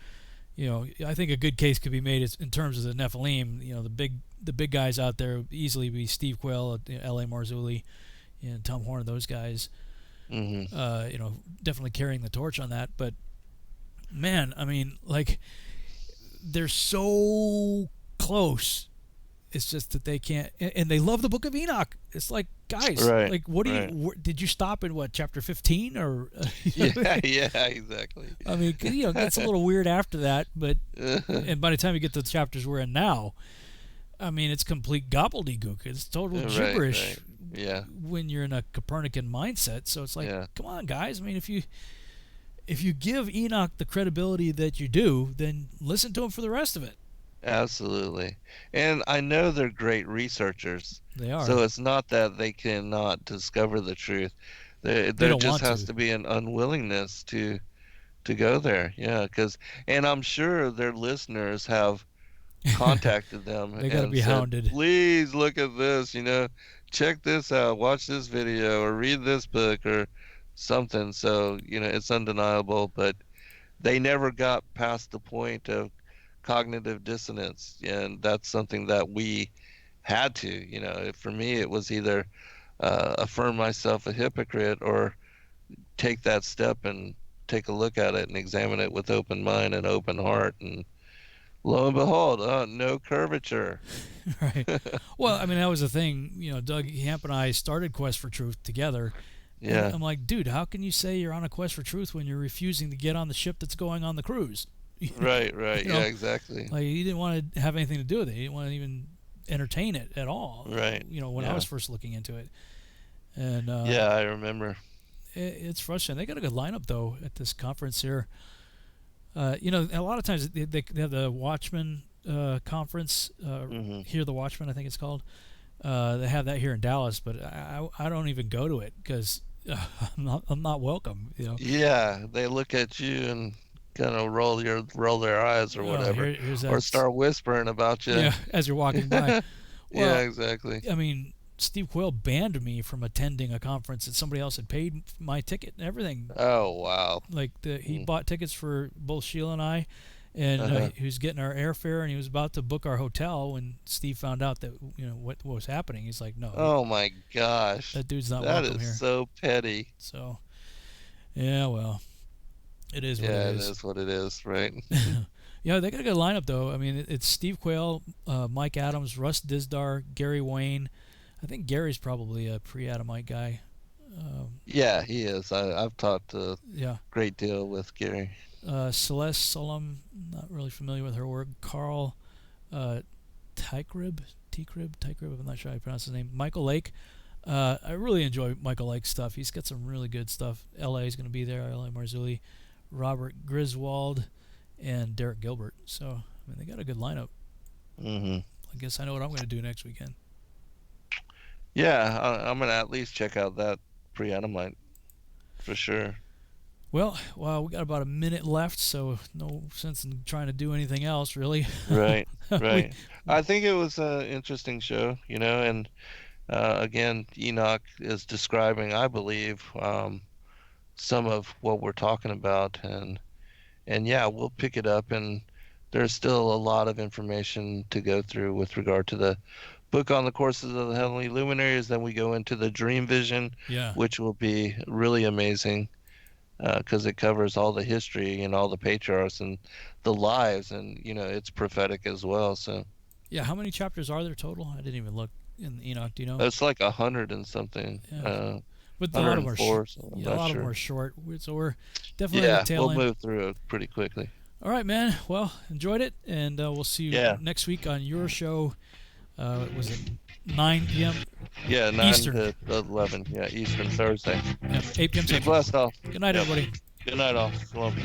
I think a good case could be made in terms of the Nephilim. The big guys out there would easily be Steve Quell, L.A. Marzulli, and Tom Horn, those guys. Definitely carrying the torch on that. But man, I mean, like, they're so close. It's just that they can't, and they love the Book of Enoch. It's like, guys, like, what do you? Did you stop in chapter 15 or? Yeah, exactly. I mean, it's a little weird after that, but and by the time you get to the chapters we're in now, I mean, it's complete gobbledygook. It's total gibberish. Yeah. When you're in a Copernican mindset, so it's like, come on, guys. I mean, if you give Enoch the credibility that you do, then listen to him for the rest of it. Absolutely. And I know they're great researchers. They are. So it's not that they cannot discover the truth. There just has to be an unwillingness to go there. Yeah, and I'm sure their listeners have contacted them they gotta and be said, hounded. Please look at this, check this out, watch this video, or read this book, or something. So it's undeniable, but they never got past the point of cognitive dissonance, and that's something that we had to. For me, it was either affirm myself a hypocrite or take that step and take a look at it and examine it with open mind and open heart, and lo and behold, no curvature. Right. Well, I mean, that was the thing. Doug Hamp and I started Quest4Truth together. Yeah. And I'm like, dude, how can you say you're on a quest for truth when you're refusing to get on the ship that's going on the cruise? Right. Yeah, exactly. Like, you didn't want to have anything to do with it. You didn't want to even entertain it at all. Right. When I was first looking into it. And yeah, I remember. It's frustrating. They got a good lineup though at this conference here. A lot of times they have the Watchman conference. Hear the Watchman, I think it's called. They have that here in Dallas, but I don't even go to it because I'm not welcome. Yeah, they look at you and kind of roll their eyes or whatever, here's or that start whispering about you. Yeah, as you're walking by. Well, yeah, exactly. I mean, Steve Quayle banned me from attending a conference that somebody else had paid my ticket and everything. Oh, wow. Like he bought tickets for both Sheila and I, and he was getting our airfare, and he was about to book our hotel when Steve found out that what was happening. He's like, no. Oh my gosh. That dude's not welcome here. That is so petty. So, yeah, well, it is what it is. Yeah, it is what it is, right? Yeah, they got a good lineup though. I mean, it's Steve Quayle, Mike Adams, Russ Dizdar, Gary Wayne. I think Gary's probably a pre-Adamite guy. Yeah, he is. I've talked a great deal with Gary. Celeste Solom, not really familiar with her work. Carl Tykrib, I'm not sure how you pronounce his name. Michael Lake. I really enjoy Michael Lake's stuff. He's got some really good stuff. L.A. is going to be there. L.A. Marzulli, Robert Griswold, and Derek Gilbert. So, I mean, they got a good lineup. Mm-hmm. I guess I know what I'm going to do next weekend. Yeah, I'm going to at least check out that pre-Adamite for sure. Well, we got about a minute left, so no sense in trying to do anything else, really. Right, right. I think it was an interesting show, and again, Enoch is describing, I believe, some of what we're talking about, and yeah, we'll pick it up, and there's still a lot of information to go through with regard to the book on the courses of the heavenly luminaries. Then we go into the dream vision, which will be really amazing. Because it covers all the history and all the patriarchs and the lives, and it's prophetic as well. So yeah, how many chapters are there total? I didn't even look in Enoch. Do you know? It's like 100 and something. Yeah. But a lot of them are short. A lot of them are short. So we're definitely at the tail end. We'll move through it pretty quickly. All right, man. Well, enjoyed it, and we'll see you next week on your show. Was it 9 p.m.? Yeah, 9 Eastern. to 11. Yeah, Eastern Thursday. Yeah, 8 p.m. Be blessed all. Good night, everybody. Good night all. Shalom.